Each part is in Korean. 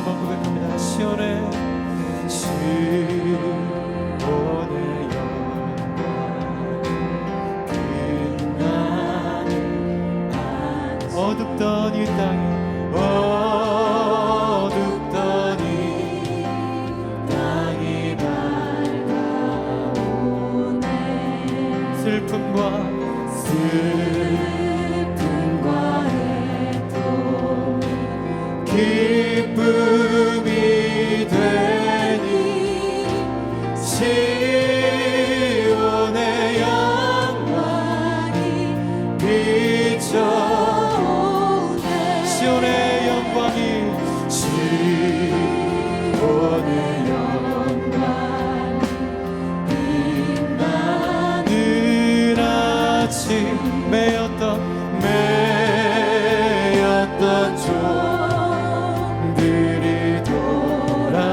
한번 고백합니다. 시온의 영광 빛나는 어둡던 이 땅에 슬픔과 애통이 기쁨이 되니 시온의 영광이 비춰오네. 시온의 영광이 매였던 종들이 돌아오네.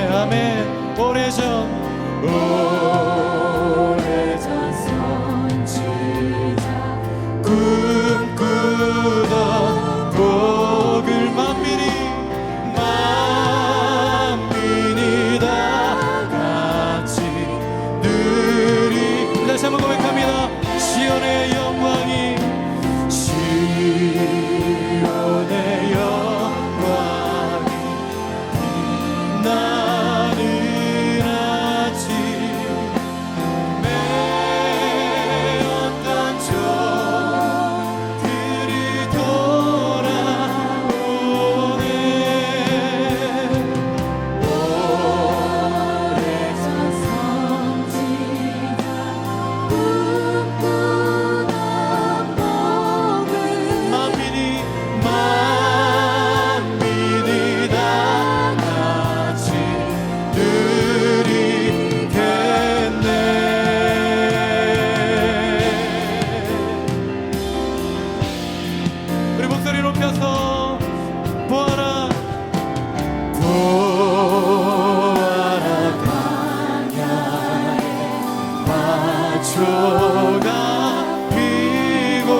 아멘. 오래전 선지자 꿈꾸던 복을 만민이 다 같이 누리. 다시 한번 고백합니다. 시온의 영광이 빛나는 아침 매였던 종들이 돌아오네. 오래전 선지자 만민이 다 같이 누리겠네. 우리 목소리 높여서 보아라 광야에 화초가 피고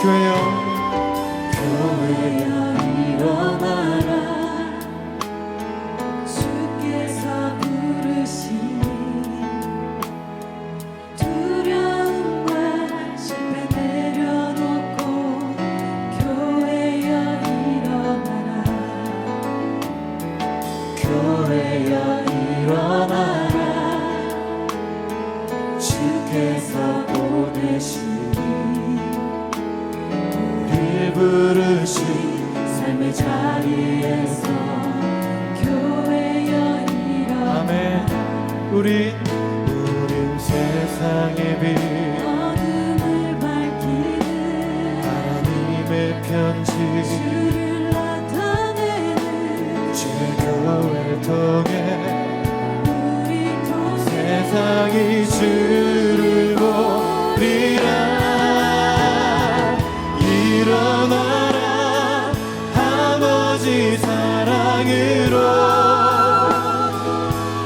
교회여 교회여 일어나라 주께서 부르시니 두려움과 실패 내려놓고 교회여 일어나라 교회여 일어나라 주께서 보내시니 부르신 삶의 자리에서 교회여 일어나 아멘. 우린 세상의 빛 어둠을 밝히는 하나님의 편지 주를 나타내는 주의 교회를 통해 우리 통해 세상이 주를 보리라. 일어나라 아버지 사랑으로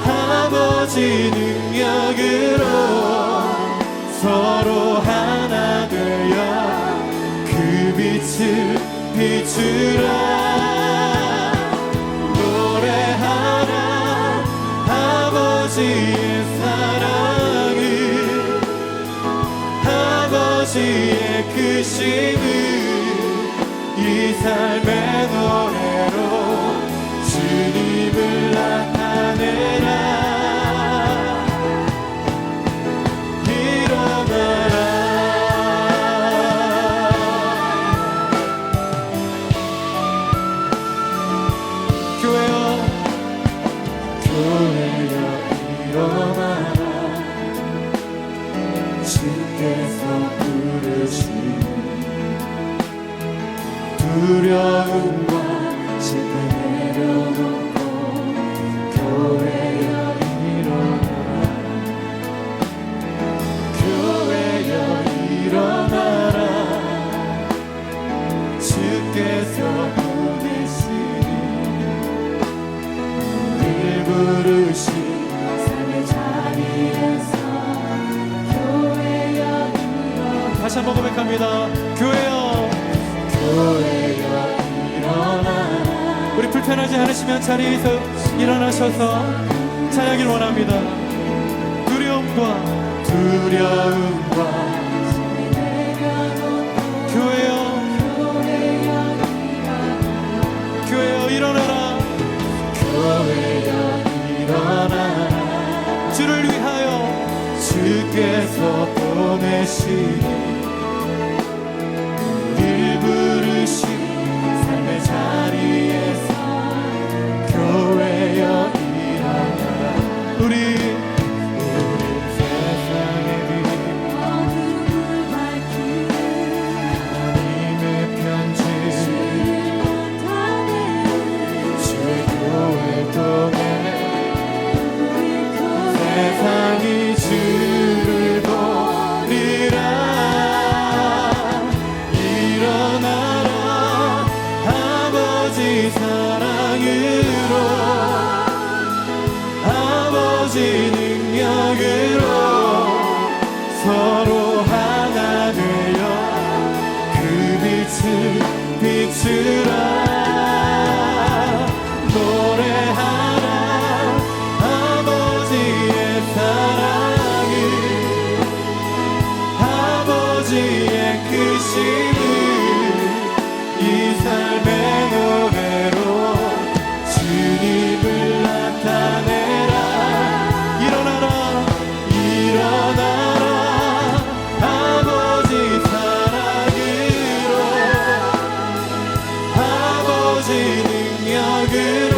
아버지 능력으로 서로 하나 되어 그 빛을 비추라. 노래하라 아버지의 사랑을 아버지의 크심을 이 삶의 노래로 주님을 나타내라. 일어나라 교회여 교회여 일어나라 주께서 부르시니 두려움과 실패 내려놓고 교회여 일어나라 교회여 일어나라 주께서 보내시니 우릴 부르신 삶의 자리에서 교회여 일어나 다시 한번 고백합니다. 교회여 교회여 일어나라 우리 불편하지 않으시면 자리에서 일어나셔서 찬양하길 원합니다. 두려움과 삶이 내려놓고 교회여 교회여 교회여 일어나라 교회여 일어나라 주를 위하여 주께서 보내시니 우릴 부르신 삶의 자리에서 교회여 일어나라. 우리 세상의 빛 어둠을 밝히는 하나님의 편지 주를 나타내는 주의 교회를 통해 우리 통해 세상이 주를 보리라. 일어나라 아버지 사랑으로 아버지 능력으로 서로 하나 되어 그 빛을 비추라. 노래하라 아버지의 사랑을 아버지의 크심을 이 삶의 노래로 주님을 나타내라. 일어나라 일어나라 아버지 사랑으로 아버지 능력으로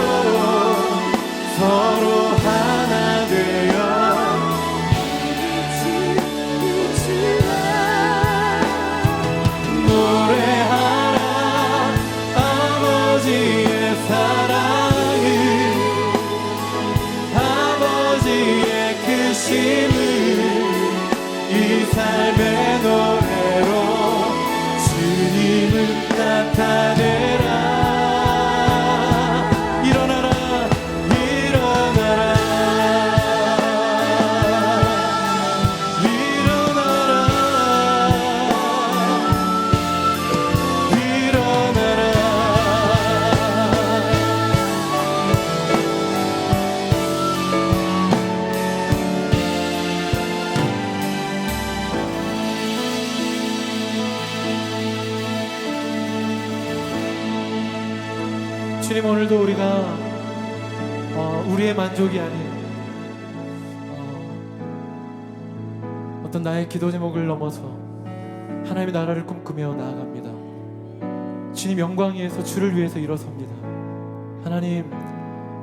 서로 하나 되어 노래하라 아버지의 사랑을 아버지의 크심을 이 삶의 노래로 주님을 나타내라. 일어나라 일어나라 일어나라 주님, 오늘도 우리가 우리의 만족이 아닌 어떤 나의 기도 제목을 넘어서 하나님의 나라를 꿈꾸며 나아갑니다. 주님 영광 위에서 주를 위해서 일어섭니다. 하나님,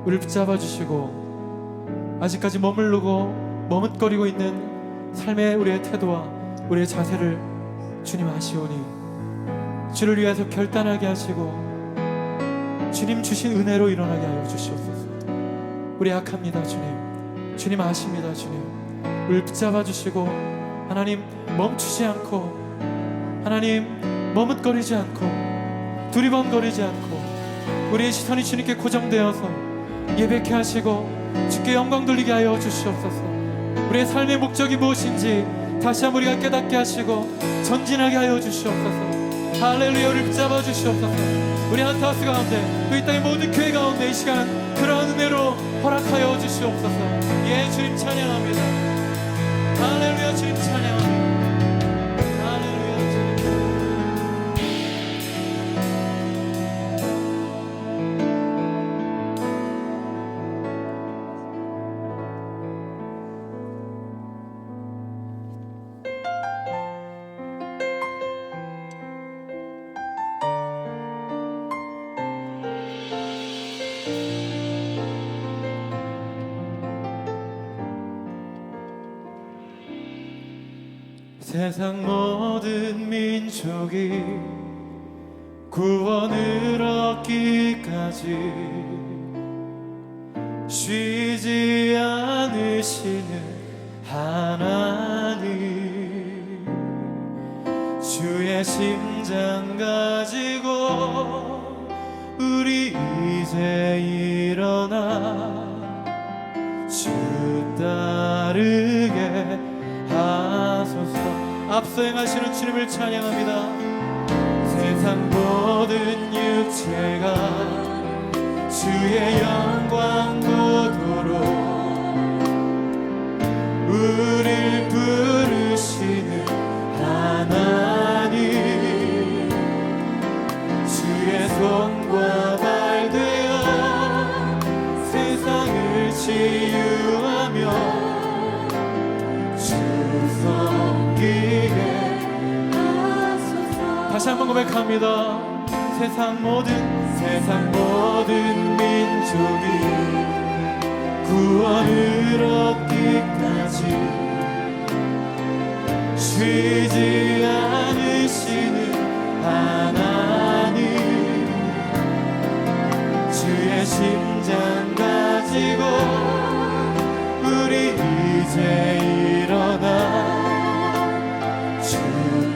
우리를 붙잡아 주시고 아직까지 머뭇거리고 있는 삶의 우리의 태도와 우리의 자세를 주님 아시오니 주를 위해서 결단하게 하시고 주님 주신 은혜로 일어나게 하여 주시옵소서. 우리 약합니다. 주님 아십니다. 주님, 우리를 붙잡아 주시고 하나님 멈추지 않고, 하나님 머뭇거리지 않고 두리번거리지 않고 우리의 시선이 주님께 고정되어서 예배케 하시고 주께 영광 돌리게 하여 주시옵소서. 우리의 삶의 목적이 무엇인지 다시 한번 우리가 깨닫게 하시고 전진하게 하여 주시옵소서. 할렐루야. 우리를 붙잡아 주시옵소서. 우리 한타우스 가운데, 또 이 땅의 모든 교회 가운데 이 시간 그러한 은혜로 허락하여 주시옵소서. 예, 주님 찬양합니다. 할렐루야. 주님 찬양합니다. 할렐루야. 주님. 세상 모든 민족이 구원을 얻기까지 쉬지 않으시는 하나님, 주의 심장 가지고 우리 이제 일어나 주 따르게 하소서. 앞서 행하시는 주님을 찬양합니다. 세상 모든 육체가 주의 영광 보도록 우릴 부르시는 하나님, 주의 손과 발 되어 세상을 치유하며 다시 한번 고백합니다. 세상 모든 민족이 구원을 얻기까지 쉬지 않으시는 하나님, 주의 심장 가지고 우리 이제 일어나 주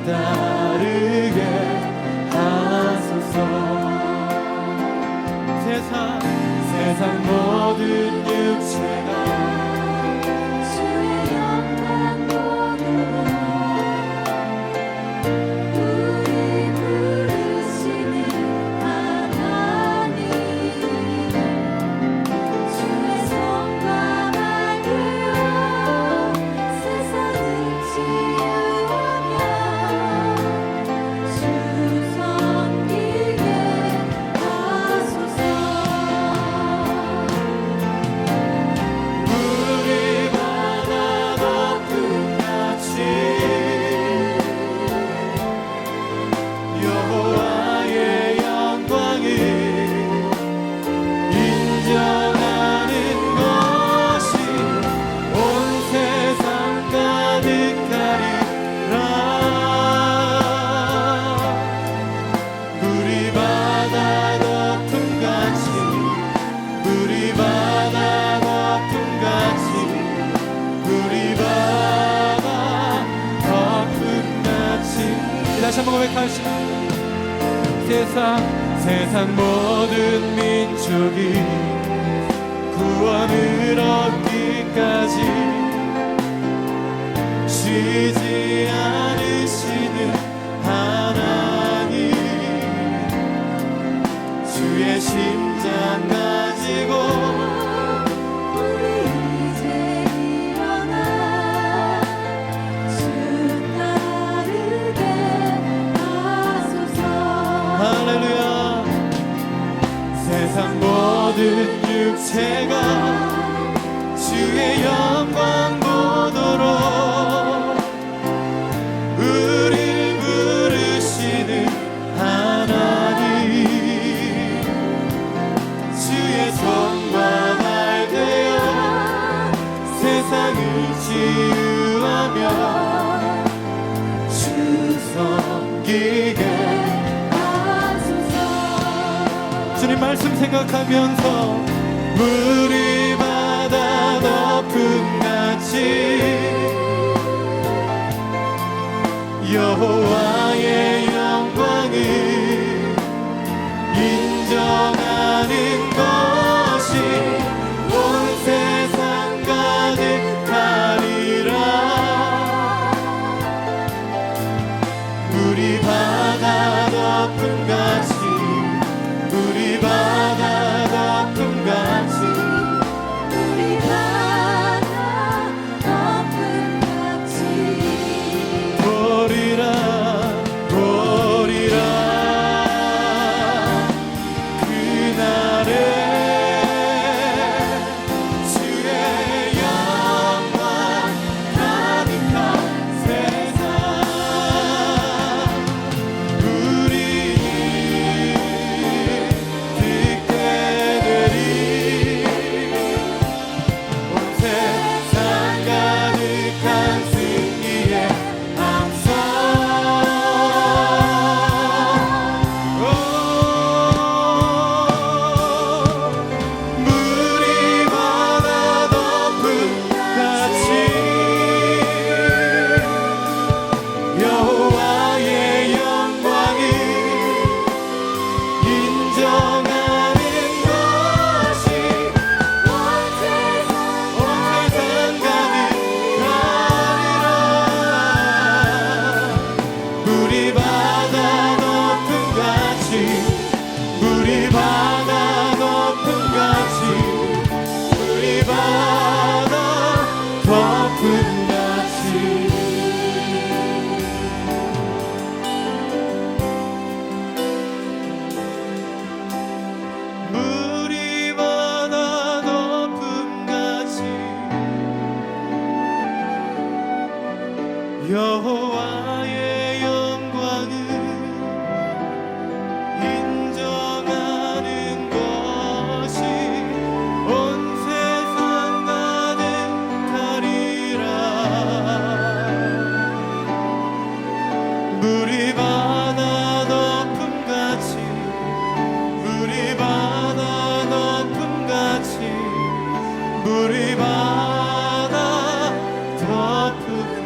따르게 하소서. 세상 모든 육체가 주의 영광 보도록 우리 부르시는 하나님, 주의 손과 발 되어 세상을 치유하며 주 섬기게 하소서. 우리 바다 높은 같이 여호와의 영광을 인정하는 것이 온 세상 가득하리라. 우리 바다 높은 같이, 우리 바다 높은 같이, 우리 바다 높은 같이. 다시 한번 고백하시죠. 세상 모든 민족이 구원을 얻기까지 쉬지 않으시는 하나님, 주의 심장 가지고 우리 이제 일어나 주 따르게 하소서. 할렐루야. 세상 제가 주의 영광 보도록 우릴 부르시는 하나님, 주의 손과 발 되어 세상을 치유하며 주 섬기게 하소서. 주님 말씀 생각하면서 물이 바다 덮음같이 여호와의 영광을 인정하는 것이 온 세상 가득하리라. 물이 바다 덮음같이 물이 바다 덮음같이 우리 바다 덮음같이 보리라 보리라. 그날에 주의 영광 가득한 세상 우리 듣게 되리. 온 세상 가득한 승리의 함성. 물이 바다 덮음같이 여호와의 영광을 인정하는 것이 온 세상 가득하리라. 물이 바다 덮음같이 물이 바다 덮음같이 물이 바다 덮음같이 물이 바다 덮음같이 여호와의 영광을 인정하는 것이 온 세상 가득하리라. 물이 바다 덮음같이 물이 바다 덮음같이 물이 바다 덮음같이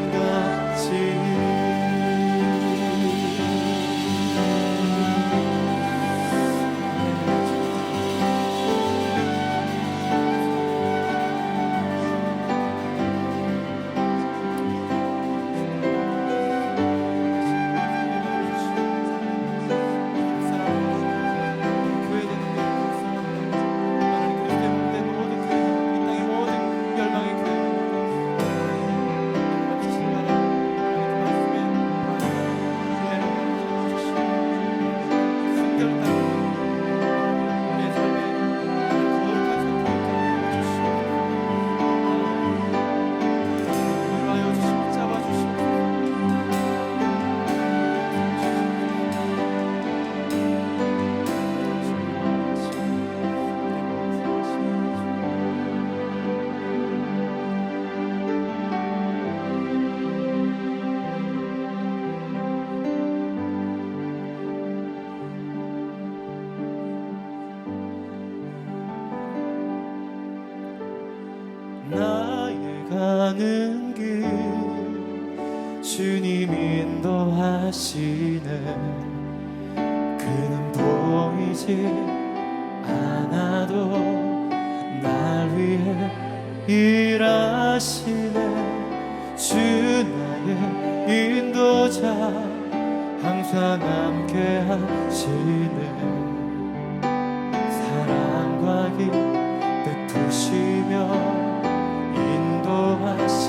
나의 가는 길 주님 인도하시네. 그는 보이지 않아도 날 위해 일하시네. 주 나의 인도자 항상 함께 하시네. 사랑과 길 베푸시며 인도하시네.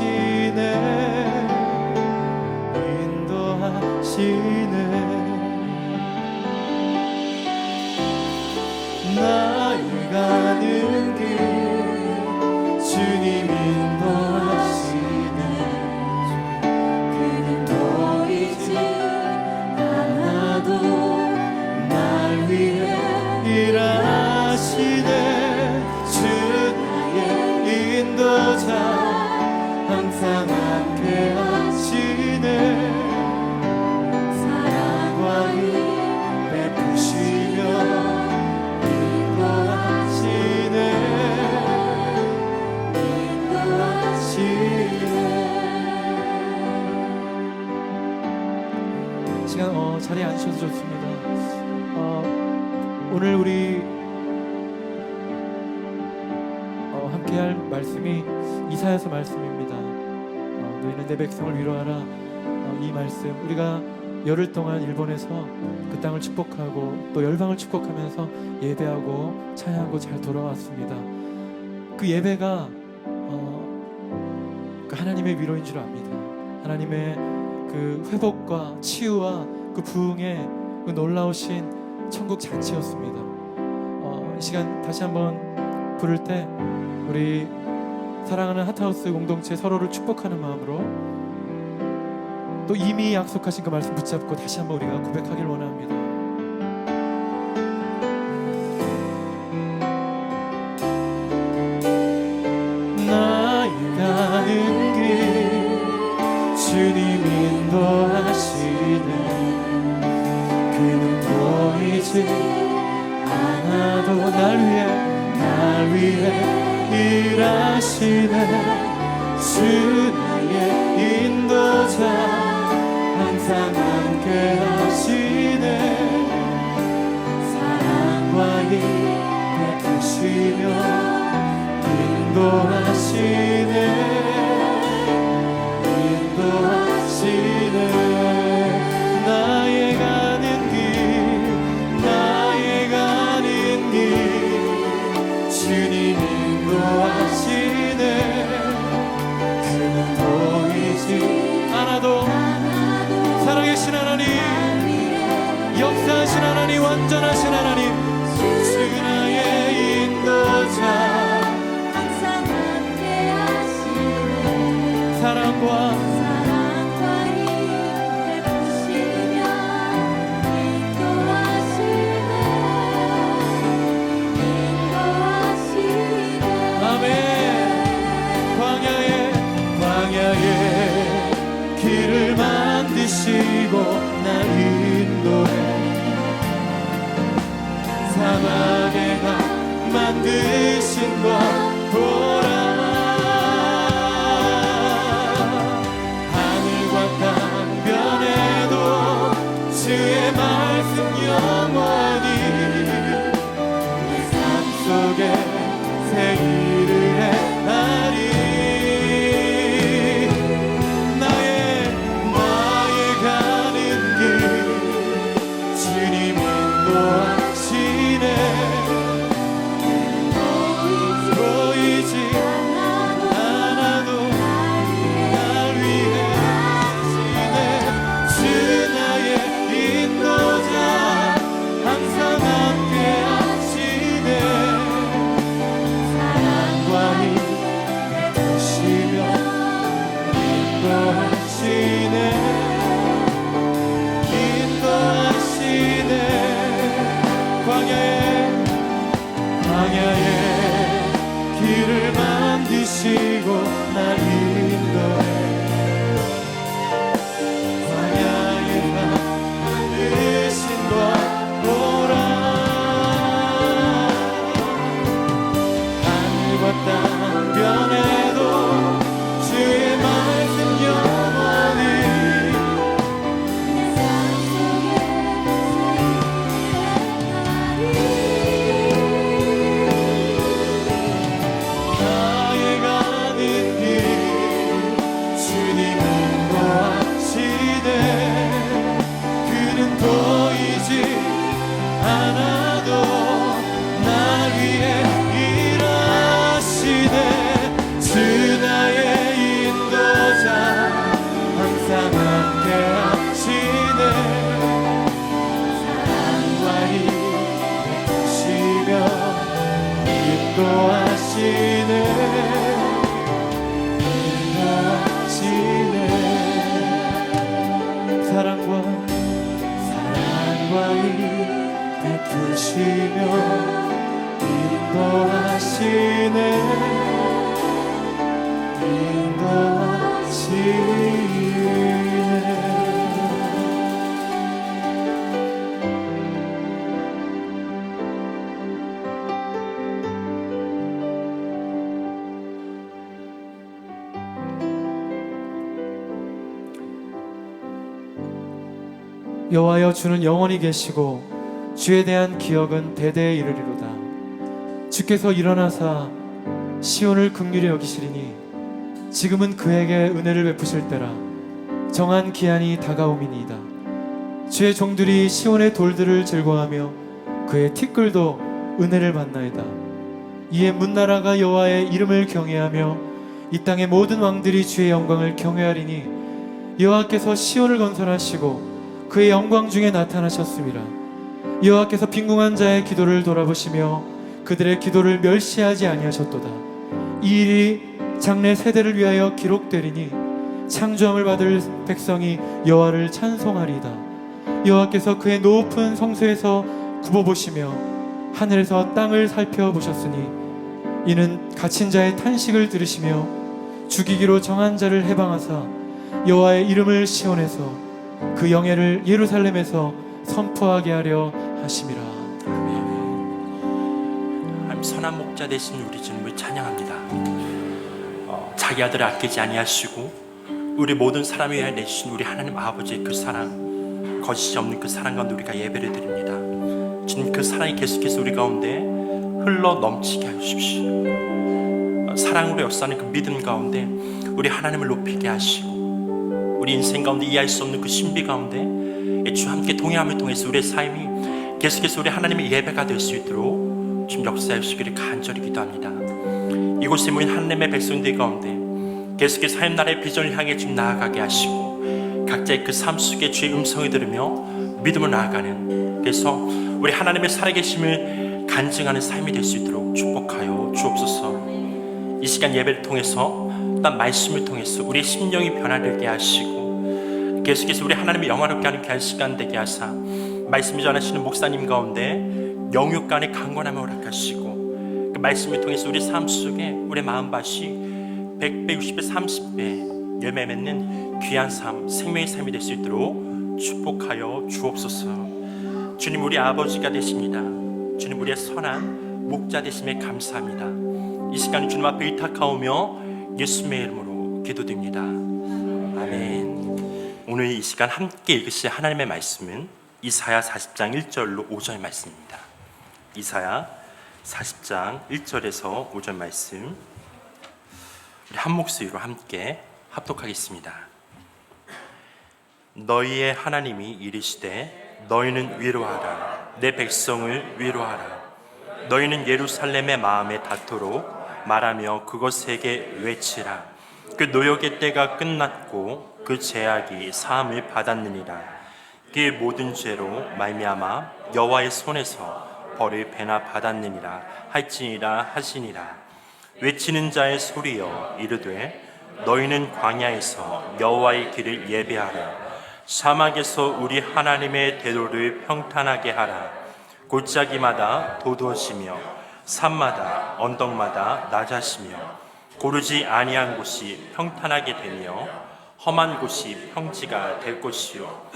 나의 가는 길 항상 함께 하시네. 사랑과 의 베푸시며 인도하시네. 시간 자리에 앉으셔도 좋습니다. 오늘 우리 함께할 말씀이 이사야서 말씀입니다. 너희는 내 백성을 위로하라. 이 말씀 우리가 열흘 동안 일본에서 그 땅을 축복하고 또 열방을 축복하면서 예배하고 찬양하고 잘 돌아왔습니다. 그 예배가 그 하나님의 위로인 줄 압니다. 하나님의 그 회복과 치유와 그 부흥의 그 놀라우신 천국 잔치였습니다. 이 시간 다시 한번 부를 때 우리 사랑하는 핫하우스 공동체 서로를 축복하는 마음으로 또 이미 약속하신 그 말씀 붙잡고 다시 한번 우리가 고백하길 원합니다. 나의 가는 길 주님 인도하시네. 그는 보이지 않아도 날 위해 일하시네. 주 나의 인도자 항상 함께 하시네. 사랑과 의 베푸시며 인도하시네. 나의 가는 길 주님 인도하시네. 그는 보이지 않아도 살아계신 하나님, 역사하신 하나님, 완전하신 하나님, 주 나의 인도자 항상 함께 하시네. 사랑과 길을 만드시고 날 인도해. 사막에 가 만드신 것 보라. 하늘과 땅 변해도 주의 말씀 영원히 내 삶 속에 새 일을 행하리. 길을 만드시고 날 인도해. 광야에 만드신 것 보라. 하늘과 땅 변해도 주의 말씀 영원히 내 삶 속에 베푸시며 인도하시네. 인도하시네. 여호와여 주는 영원히 계시고 주에 대한 기억은 대대에 이르리로다. 주께서 일어나사 시온을 긍휼히 여기시리니 지금은 그에게 은혜를 베푸실 때라. 정한 기한이 다가오미니이다. 주의 종들이 시온의 돌들을 즐거워하며 그의 티끌도 은혜를 받나이다. 이에 문나라가 여호와의 이름을 경외하며 이 땅의 모든 왕들이 주의 영광을 경외하리니 여호와께서 시온을 건설하시고 그의 영광 중에 나타나셨습니다. 여호와께서 빈궁한 자의 기도를 돌아보시며 그들의 기도를 멸시하지 아니하셨도다. 이 일이 장래 세대를 위하여 기록되리니 창조함을 받을 백성이 여호와를 찬송하리이다. 여호와께서 그의 높은 성소에서 굽어보시며 하늘에서 땅을 살펴보셨으니 이는 갇힌 자의 탄식을 들으시며 죽이기로 정한 자를 해방하사 여호와의 이름을 시온에서 그 영예를 예루살렘에서 선포하게 하려 하심이라. 하나님 선한 목자 되신 우리 주님을 찬양합니다. 자기 아들을 아끼지 아니하시고 우리 모든 사람을 위하여 내주신 우리 하나님 아버지의 그 사랑, 거짓이 없는 그 사랑 가운데 우리가 예배를 드립니다. 주님, 그 사랑이 계속해서 우리 가운데 흘러 넘치게 하십시오. 사랑으로 역사하는 그 믿음 가운데 우리 하나님을 높이게 하시고 우리 인생 가운데 이해할 수 없는 그 신비 가운데 주 함께 동행함을 통해서 우리의 삶이 계속해서 우리 하나님의 예배가 될 수 있도록 주님 역사해 주시기를 간절히 기도합니다. 이곳에 모인 하나님의 백성들 가운데 계속해서 하나님 나라의 비전을 향해 좀 나아가게 하시고 각자의 그 삶 속에 주의 음성을 들으며 믿음을 나아가는, 그래서 우리 하나님의 살아계심을 간증하는 삶이 될 수 있도록 축복하여 주옵소서. 이 시간 예배를 통해서 난 말씀을 통해서 우리의 심령이 변화되게 하시고 계속해서 우리 하나님의 영화롭게 하는 귀한 시간 되게 하사 말씀을 전하시는 목사님 가운데 영육 간의 강건함을 허락하시고 그 말씀을 통해서 우리 삶 속에 우리 마음밭이 100배, 60배, 30배 열매 맺는 귀한 삶, 생명의 삶이 될 수 있도록 축복하여 주옵소서. 주님, 우리 아버지가 되십니다. 주님, 우리의 선한 목자 되심에 감사합니다. 이 시간 주님 앞에 의탁하오며 예수님의 이름으로 기도드립니다. 아멘. 오늘 이 시간 함께 읽으실 하나님의 말씀은 이사야 40장 1절로 5절 말씀입니다. 이사야 40장 1절에서 5절 말씀 우리 한 목소리로 함께 합독하겠습니다. 너희의 하나님이 이르시되 너희는 위로하라. 내 백성을 위로하라. 너희는 예루살렘의 마음에 닿도록 말하며 그것에게 외치라. 그 노역의 때가 끝났고 그 죄악이 사함을 받았느니라. 그의 모든 죄로 말미암아 여호와의 손에서 벌을 배나 받았느니라 할지니라 하시니라. 외치는 자의 소리여 이르되 너희는 광야에서 여호와의 길을 예배하라. 사막에서 우리 하나님의 대로를 평탄하게 하라. 골짜기마다 도두어지며 산마다 언덕마다 낮아지며 고르지 아니한 곳이 평탄하게 되며 험한 곳이 평지가 될 것이요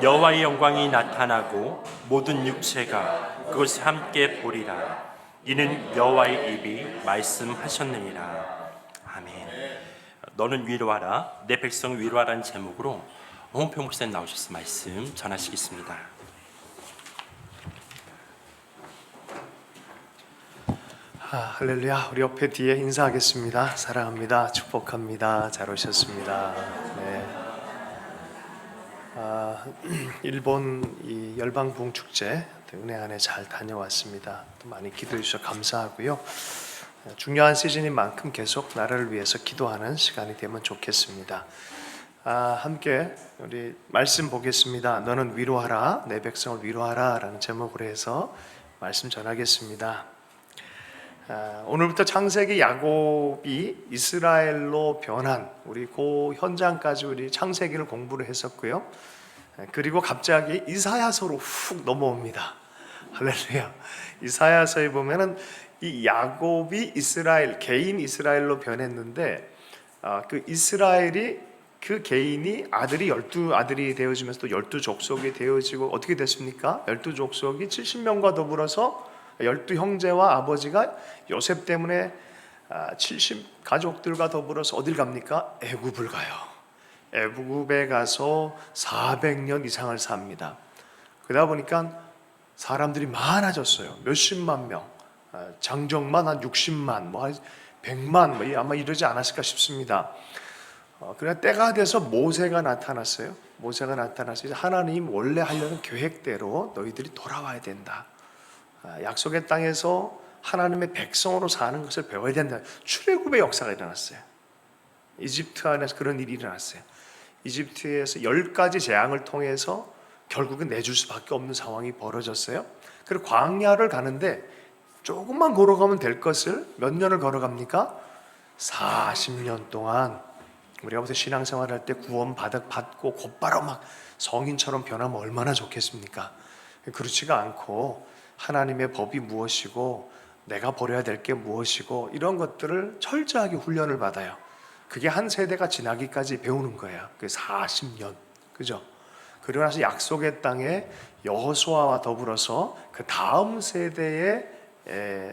여호와의 영광이 나타나고 모든 육체가 그것을 함께 보리라. 이는 여호와의 입이 말씀하셨느니라. 아멘. 너는 위로하라. 내 백성을 위로하라는 제목으로 홍평 목사님 나오셔서 말씀 전하시겠습니다. 할렐루야. 우리 옆에 뒤에 인사하겠습니다. 사랑합니다. 축복합니다. 잘 오셨습니다. 네. 일본 이 열방부흥 축제 은혜 안에 잘 다녀왔습니다. 또 많이 기도해 주셔서 감사하고요. 중요한 시즌인 만큼 계속 나라를 위해서 기도하는 시간이 되면 좋겠습니다. 함께 우리 말씀 보겠습니다. 너는 위로하라, 내 백성을 위로하라 라는 제목으로 해서 말씀 전하겠습니다. 오늘부터 창세기 야곱이 이스라엘로 변한 우리 그 현장까지 우리 창세기를 공부를 했었고요. 그리고 갑자기 이사야서로 훅 넘어옵니다. 할렐루야. 이사야서에 보면은 이 야곱이 이스라엘, 개인 이스라엘로 변했는데 그 이스라엘이 그 개인이 아들이 12아들이 되어지면서 또 12족속이 되어지고 어떻게 됐습니까? 12족속이 70명과 더불어서 12형제와 아버지가 요셉 때문에 70 가족들과 더불어서 어딜 갑니까? 애굽을 가요. 애굽에 가서 400년 이상을 삽니다. 그러다 보니까 사람들이 많아졌어요. 몇십만 명, 장정만 한 60만, 뭐 한 100만, 뭐 아마 이러지 않았을까 싶습니다. 그래 때가 돼서 모세가 나타났어요. 모세가 나타나서 이제 하나님 원래 하려는 계획대로 너희들이 돌아와야 된다. 약속의 땅에서 하나님의 백성으로 사는 것을 배워야 된다. 출애굽의 역사가 일어났어요. 이집트 안에서 그런 일이 일어났어요. 이집트에서 10가지 재앙을 통해서 결국은 내줄 수밖에 없는 상황이 벌어졌어요. 그리고 광야를 가는데 조금만 걸어가면 될 것을 몇 년을 걸어갑니까? 40년 동안. 우리가 무슨 신앙생활 할 때 구원 받고 곧바로 막 성인처럼 변하면 얼마나 좋겠습니까? 그렇지가 않고 하나님의 법이 무엇이고 내가 버려야 될 게 무엇이고 이런 것들을 철저하게 훈련을 받아요. 그게 한 세대가 지나기까지 배우는 거예요. 그게 40년. 그죠? 그리고 나서 약속의 땅에 여호수아와 더불어서 그 다음 세대의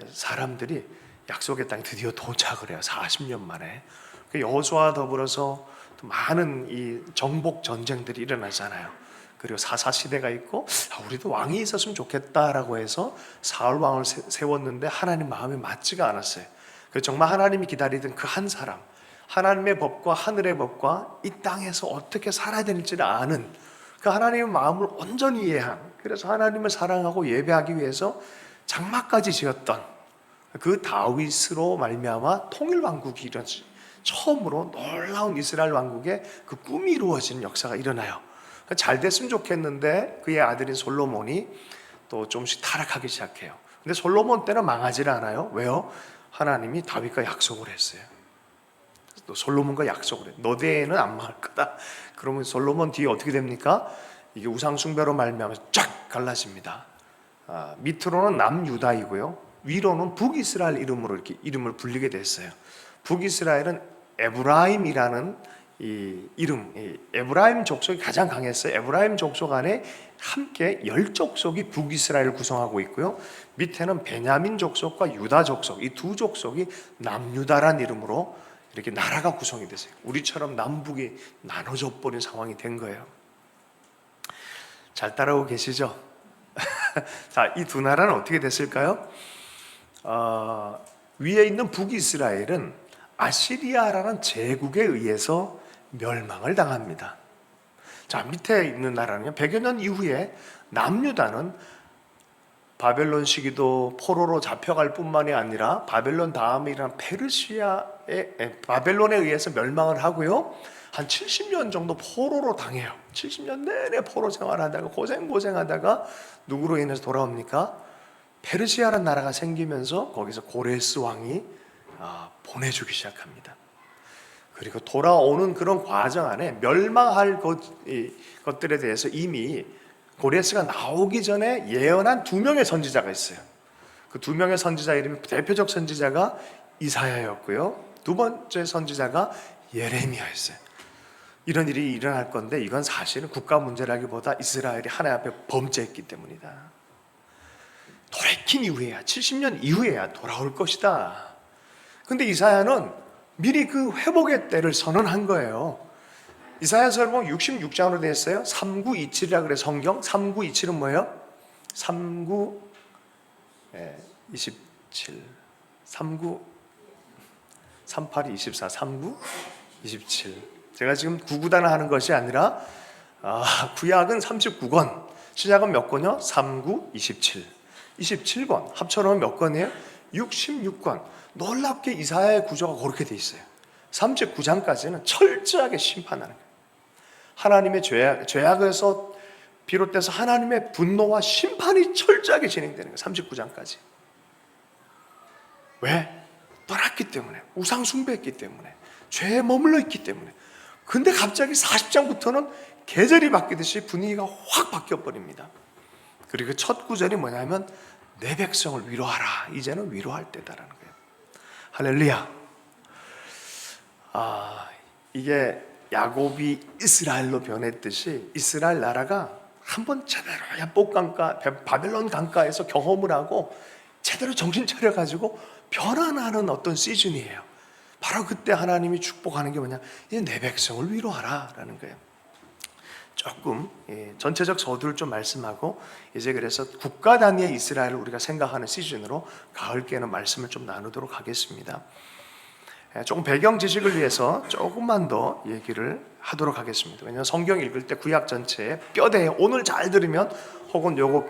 사람들이 약속의 땅에 드디어 도착을 해요. 40년 만에. 여호수아와 더불어서 또 많은 이 정복 전쟁들이 일어나잖아요. 그리고 사사 시대가 있고 우리도 왕이 있었으면 좋겠다라고 해서 사울 왕을 세웠는데 하나님 마음에 맞지가 않았어요. 그래서 정말 하나님이 기다리던 그 한 사람, 하나님의 법과 하늘의 법과 이 땅에서 어떻게 살아야 되는지를 아는 그 하나님의 마음을 온전히 이해한, 그래서 하나님을 사랑하고 예배하기 위해서 장막까지 지었던 그 다윗으로 말미암아 통일왕국이 일어났어요. 처음으로 놀라운 이스라엘 왕국의 그 꿈이 이루어지는 역사가 일어나요. 잘 됐으면 좋겠는데 그의 아들인 솔로몬이 또 조금씩 타락하기 시작해요. 근데 솔로몬 때는 망하지 않아요. 왜요? 하나님이 다윗과 약속을 했어요. 또 솔로몬과 약속을 해요. 너 대에는 안 망할 거다. 그러면 솔로몬 뒤에 어떻게 됩니까? 이게 우상숭배로 말미암아서 쫙 갈라집니다. 밑으로는 남유다이고요, 위로는 북이스라엘 이름으로 이렇게 이름을 불리게 됐어요. 북이스라엘은 에브라임이라는 이 이름, 에브라임 족속이 가장 강했어요. 에브라임 족속 안에 함께 10족속이 북이스라엘을 구성하고 있고요, 밑에는 베냐민 족속과 유다 족속, 이 두 족속이 남유다란 이름으로 이렇게 나라가 구성이 됐어요. 우리처럼 남북이 나눠져 버린 상황이 된 거예요. 잘 따라오고 계시죠? 자, 이 두 나라는 어떻게 됐을까요? 위에 있는 북이스라엘은 아시리아라는 제국에 의해서 멸망을 당합니다. 자, 밑에 있는 나라는요, 100여 년 이후에 남유다는 바벨론 시기도 포로로 잡혀갈 뿐만이 아니라 바벨론 다음에 일어난 바벨론에 의해서 멸망을 하고요, 한 70년 정도 포로로 당해요. 70년 내내 포로 생활하다가 고생하다가 누구로 인해서 돌아옵니까? 페르시아라는 나라가 생기면서 거기서 고레스 왕이 보내주기 시작합니다. 그리고 돌아오는 그런 과정 안에 멸망할 것들에 대해서 이미 고레스가 나오기 전에 예언한 2명의 선지자가 있어요. 그 2명의 선지자 이름이, 대표적 선지자가 이사야였고요, 두 번째 선지자가 예레미야였어요. 이런 일이 일어날 건데 이건 사실은 국가 문제라기보다 이스라엘이 하나님 앞에 범죄했기 때문이다. 돌이킨 이후에야, 70년 이후에야 돌아올 것이다. 근데 이사야는 미리 그 회복의 때를 선언한 거예요. 이사야서 보면 66장으로 되어 있어요. 3927이라 그래 성경. 3927은 뭐예요? 27 38이 24 39 27. 제가 지금 구구단을 하는 것이 아니라 구약은 39권, 신약은 몇 권이요? 39 27 27권 합쳐놓으면 몇 권이에요? 66권. 놀랍게 이사야의 구조가 그렇게 돼 있어요. 39장까지는 철저하게 심판하는 거예요. 하나님의 죄악에서 비롯돼서 하나님의 분노와 심판이 철저하게 진행되는 거예요. 39장까지. 왜? 떠났기 때문에, 우상 숭배했기 때문에, 죄에 머물러 있기 때문에. 근데 갑자기 40장부터는 계절이 바뀌듯이 분위기가 확 바뀌어 버립니다. 그리고 첫 구절이 뭐냐면 내 백성을 위로하라. 이제는 위로할 때다라는 거예요. 할렐루야. 이게 야곱이 이스라엘로 변했듯이 이스라엘 나라가 한번 제대로 야복 강가, 바벨론 강가에서 경험을 하고 제대로 정신 차려가지고 변화하는 어떤 시즌이에요. 바로 그때 하나님이 축복하는 게 뭐냐? 이제 내 백성을 위로하라 라는 거예요. 조금 전체적 서두를 좀 말씀하고 이제 그래서 국가 단위의 이스라엘을 우리가 생각하는 시즌으로 가을께는 말씀을 좀 나누도록 하겠습니다. 조금 배경 지식을 위해서 조금만 더 얘기를 하도록 하겠습니다. 왜냐하면 성경 읽을 때 구약 전체에 뼈대 오늘 잘 들으면 혹은 요거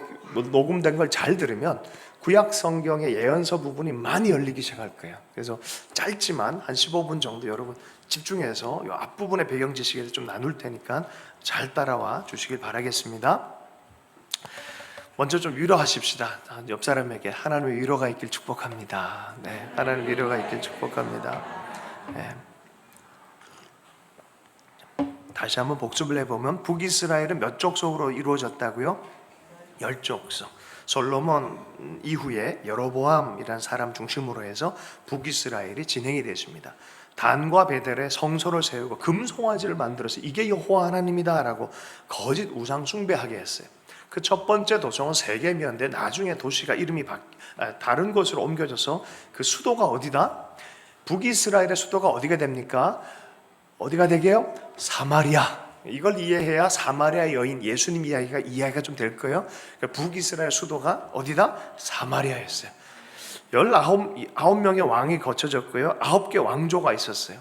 녹음된 걸 잘 들으면 구약 성경의 예언서 부분이 많이 열리기 시작할 거예요. 그래서 짧지만 한 15분 정도 여러분 집중해서 이 앞부분의 배경 지식에서 좀 나눌 테니까 잘 따라와 주시길 바라겠습니다. 먼저 좀 위로하십시다. 옆 사람에게 하나님의 위로가 있길 축복합니다. 네, 하나님의 위로가 있길 축복합니다. 네. 다시 한번 복습을 해보면 북이스라엘은 몇 족속으로 이루어졌다고요? 10족속. 솔로몬 이후에 여로보암이라는 사람 중심으로 해서 북이스라엘이 진행이 됐습니다. 단과 베델에 성소를 세우고 금송아지를 만들어서 이게 여호와 하나님이다 라고 거짓 우상 숭배하게 했어요. 그 첫 번째 도성은 세겜이었는데 나중에 도시가 이름이 다른 곳으로 옮겨져서 그 수도가 어디다? 북이스라엘의 수도가 어디가 됩니까? 어디가 되게요? 사마리아. 이걸 이해해야 사마리아 여인 예수님 이야기가 좀 될 거예요. 북이스라엘 수도가 어디다? 사마리아였어요. 19명의 왕이 거쳐졌고요. 9개 왕조가 있었어요.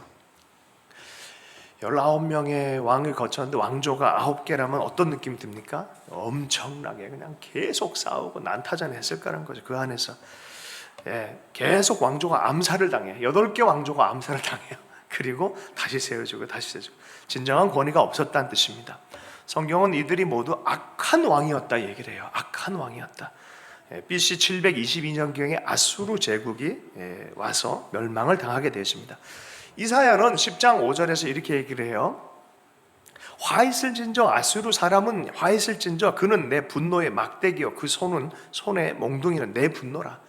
19명의 왕을 거쳤는데 왕조가 9개라면 어떤 느낌이 듭니까? 엄청나게 그냥 계속 싸우고 난타전했을 거라는 거죠. 그 안에서 계속 왕조가 암살을 당해요. 8개 왕조가 암살을 당해요. 그리고 다시 세워지고 다시 세워지고 진정한 권위가 없었다는 뜻입니다. 성경은 이들이 모두 악한 왕이었다 얘기를 해요. 악한 왕이었다. BC 722년경에 아수르 제국이 와서 멸망을 당하게 되었습니다. 이사야는 10장 5절에서 이렇게 얘기를 해요. 화 있을진저 아수르 사람은 화 있을진저 그는 내 분노의 막대기요 그 손의 몽둥이는 내 분노라.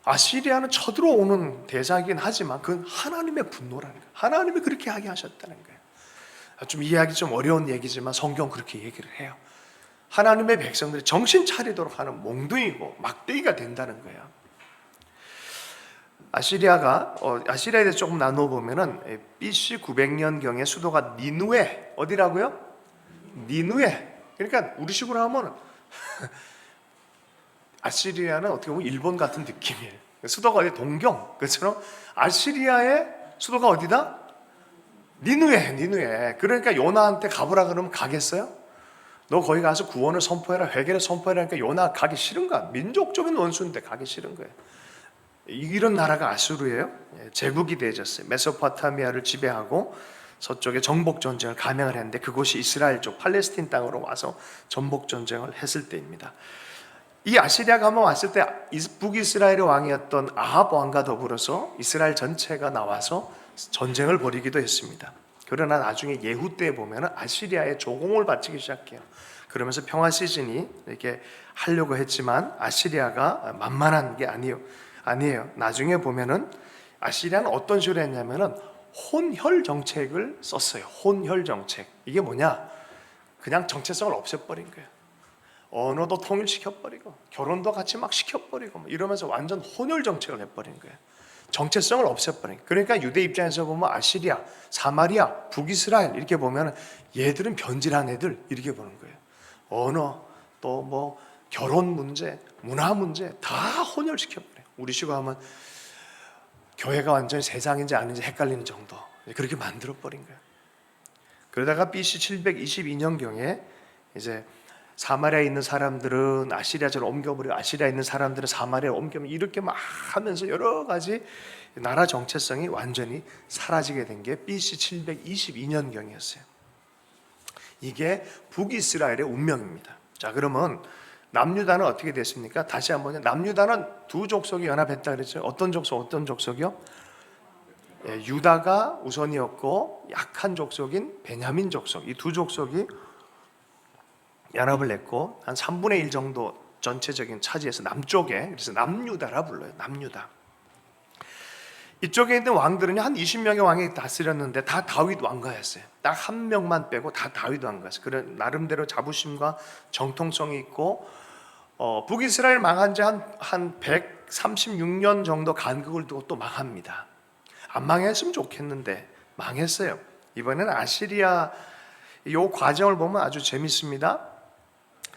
아시리아는 쳐들어오는 대상이긴 하지만 그건 하나님의 분노라는 거예요. 하나님이 그렇게 하게 하셨다는 거예요. 좀 이해하기 좀 어려운 얘기지만 성경 그렇게 얘기를 해요. 하나님의 백성들이 정신 차리도록 하는 몽둥이고 막대기가 된다는 거예요. 아시리아에 대해서 조금 나눠보면은 BC 900년경에 수도가 니누에 어디라고요? 니누에. 그러니까 우리식으로 하면 아시리아는 어떻게 보면 일본 같은 느낌이에요. 수도가 어디 동경. 그처럼 아시리아의 수도가 어디다? 니누에. 그러니까 요나한테 가보라 그러면 가겠어요? 너 거기 가서 구원을 선포해라, 회개를 선포해라 하니까 요나 가기 싫은 거야. 민족적인 원수인데 가기 싫은 거예요. 이런 나라가 아수르예요. 제국이 되어졌어요. 메소포타미아를 지배하고 서쪽에 정복 전쟁을 감행을 했는데 그곳이 이스라엘 쪽 팔레스틴 땅으로 와서 전복 전쟁을 했을 때입니다. 이 아시리아가 한번 왔을 때 북이스라엘의 왕이었던 아합 왕과 더불어서 이스라엘 전체가 나와서 전쟁을 벌이기도 했습니다. 그러나 나중에 예후 때에 보면 아시리아의 조공을 바치기 시작해요. 그러면서 평화 시즌이 이렇게 하려고 했지만 아시리아가 만만한 게 아니에요. 나중에 보면은 아시리아는 어떤 식으로 했냐면은 혼혈 정책을 썼어요. 혼혈 정책. 이게 뭐냐? 그냥 정체성을 없애버린 거예요. 언어도 통일시켜버리고 결혼도 같이 막 시켜버리고 이러면서 완전 혼혈 정책을 해버린 거예요. 정체성을 없애버린 거예요. 그러니까 유대 입장에서 보면 아시리아, 사마리아, 북이스라엘 이렇게 보면 얘들은 변질한 애들 이렇게 보는 거예요. 언어 또 뭐 결혼 문제, 문화 문제 다 혼혈시켜버려요. 우리식으로 하면 교회가 완전히 세상인지 아닌지 헷갈리는 정도 그렇게 만들어버린 거예요. 그러다가 BC 722년경에 이제 사마리아에 있는 사람들은 아시리아로 옮겨버리고 아시리아에 있는 사람들은 사마리아로 옮겨버리고 이렇게 막 하면서 여러 가지 나라 정체성이 완전히 사라지게 된 게 BC 722년경이었어요. 이게 북이스라엘의 운명입니다. 자, 그러면 남유다는 어떻게 됐습니까? 다시 한번 남유다는 두 족속이 연합했다 그랬죠. 어떤 족속이요? 유다가 우선이었고 약한 족속인 베냐민 족속 이 두 족속이 연합을 했고 한 3분의 1 정도 전체적인 차지해서 남쪽에 그래서 남유다라 불러요. 남유다. 이쪽에 있는 왕들은 한 20명의 왕이 다스렸는데 다 다윗 왕가였어요. 딱 한 명만 빼고 다 다윗 왕가였어요. 그런 나름대로 자부심과 정통성이 있고 북이스라엘 망한 지 한 136년 정도 간격을 두고 또 망합니다. 안 망했으면 좋겠는데 망했어요. 이번에는 아시리아 요 과정을 보면 아주 재밌습니다.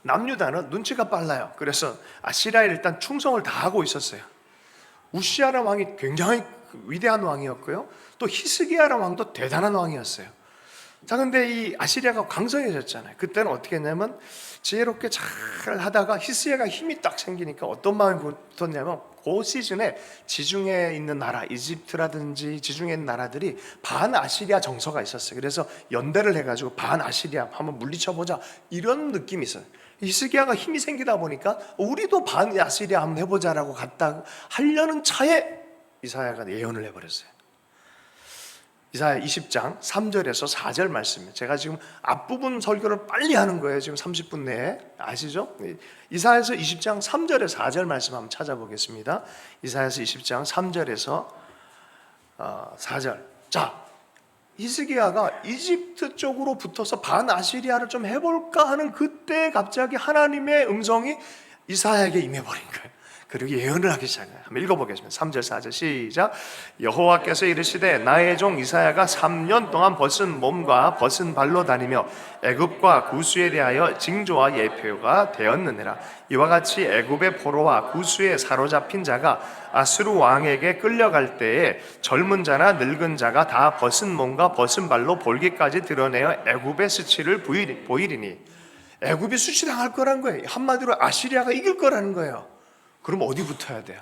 남유다는 눈치가 빨라요. 그래서 아시리아에 일단 충성을 다하고 있었어요. 우시아라는 왕이 굉장히 위대한 왕이었고요. 또 히스기야라는 왕도 대단한 왕이었어요. 자, 근데 이 아시리아가 강성해졌잖아요. 그때는 어떻게 했냐면 지혜롭게 잘 하다가 히스기야가 힘이 딱 생기니까 어떤 마음이 붙었냐면 그 시즌에 지중해에 있는 나라, 이집트라든지 지중해 있는 나라들이 반 아시리아 정서가 있었어요. 그래서 연대를 해가지고 반 아시리아 한번 물리쳐보자 이런 느낌이 있어요. 히스기야가 힘이 생기다 보니까 우리도 반 아시리아 한번 해보자라고 갔다 하려는 차에 이사야가 예언을 해버렸어요. 이사야 20장 3절에서 4절 말씀이에요. 제가 지금 앞부분 설교를 빨리 하는 거예요. 지금 30분 내에. 아시죠? 이사야서 20장 3절에서 4절 말씀 한번 찾아보겠습니다. 이사야서 20장 3절에서 4절. 자, 히스기야가 이집트 쪽으로 붙어서 반아시리아를 좀 해볼까 하는 그때 갑자기 하나님의 음성이 이사야에게 임해버린 거예요. 그리고 예언을 하기 시작해요. 한번 읽어보겠습니다. 3절 4절 시작. 여호와께서 이르시되 나의 종 이사야가 3년 동안 벗은 몸과 벗은 발로 다니며 애굽과 구스에 대하여 징조와 예표가 되었느니라. 이와 같이 애굽의 포로와 구스에 사로잡힌 자가 아수르 왕에게 끌려갈 때에 젊은 자나 늙은 자가 다 벗은 몸과 벗은 발로 볼기까지 드러내어 애굽의 수치를 보이리니 애굽이 수치당할 거란 거예요. 한마디로 아시리아가 이길 거라는 거예요. 그럼 어디 붙어야 돼요?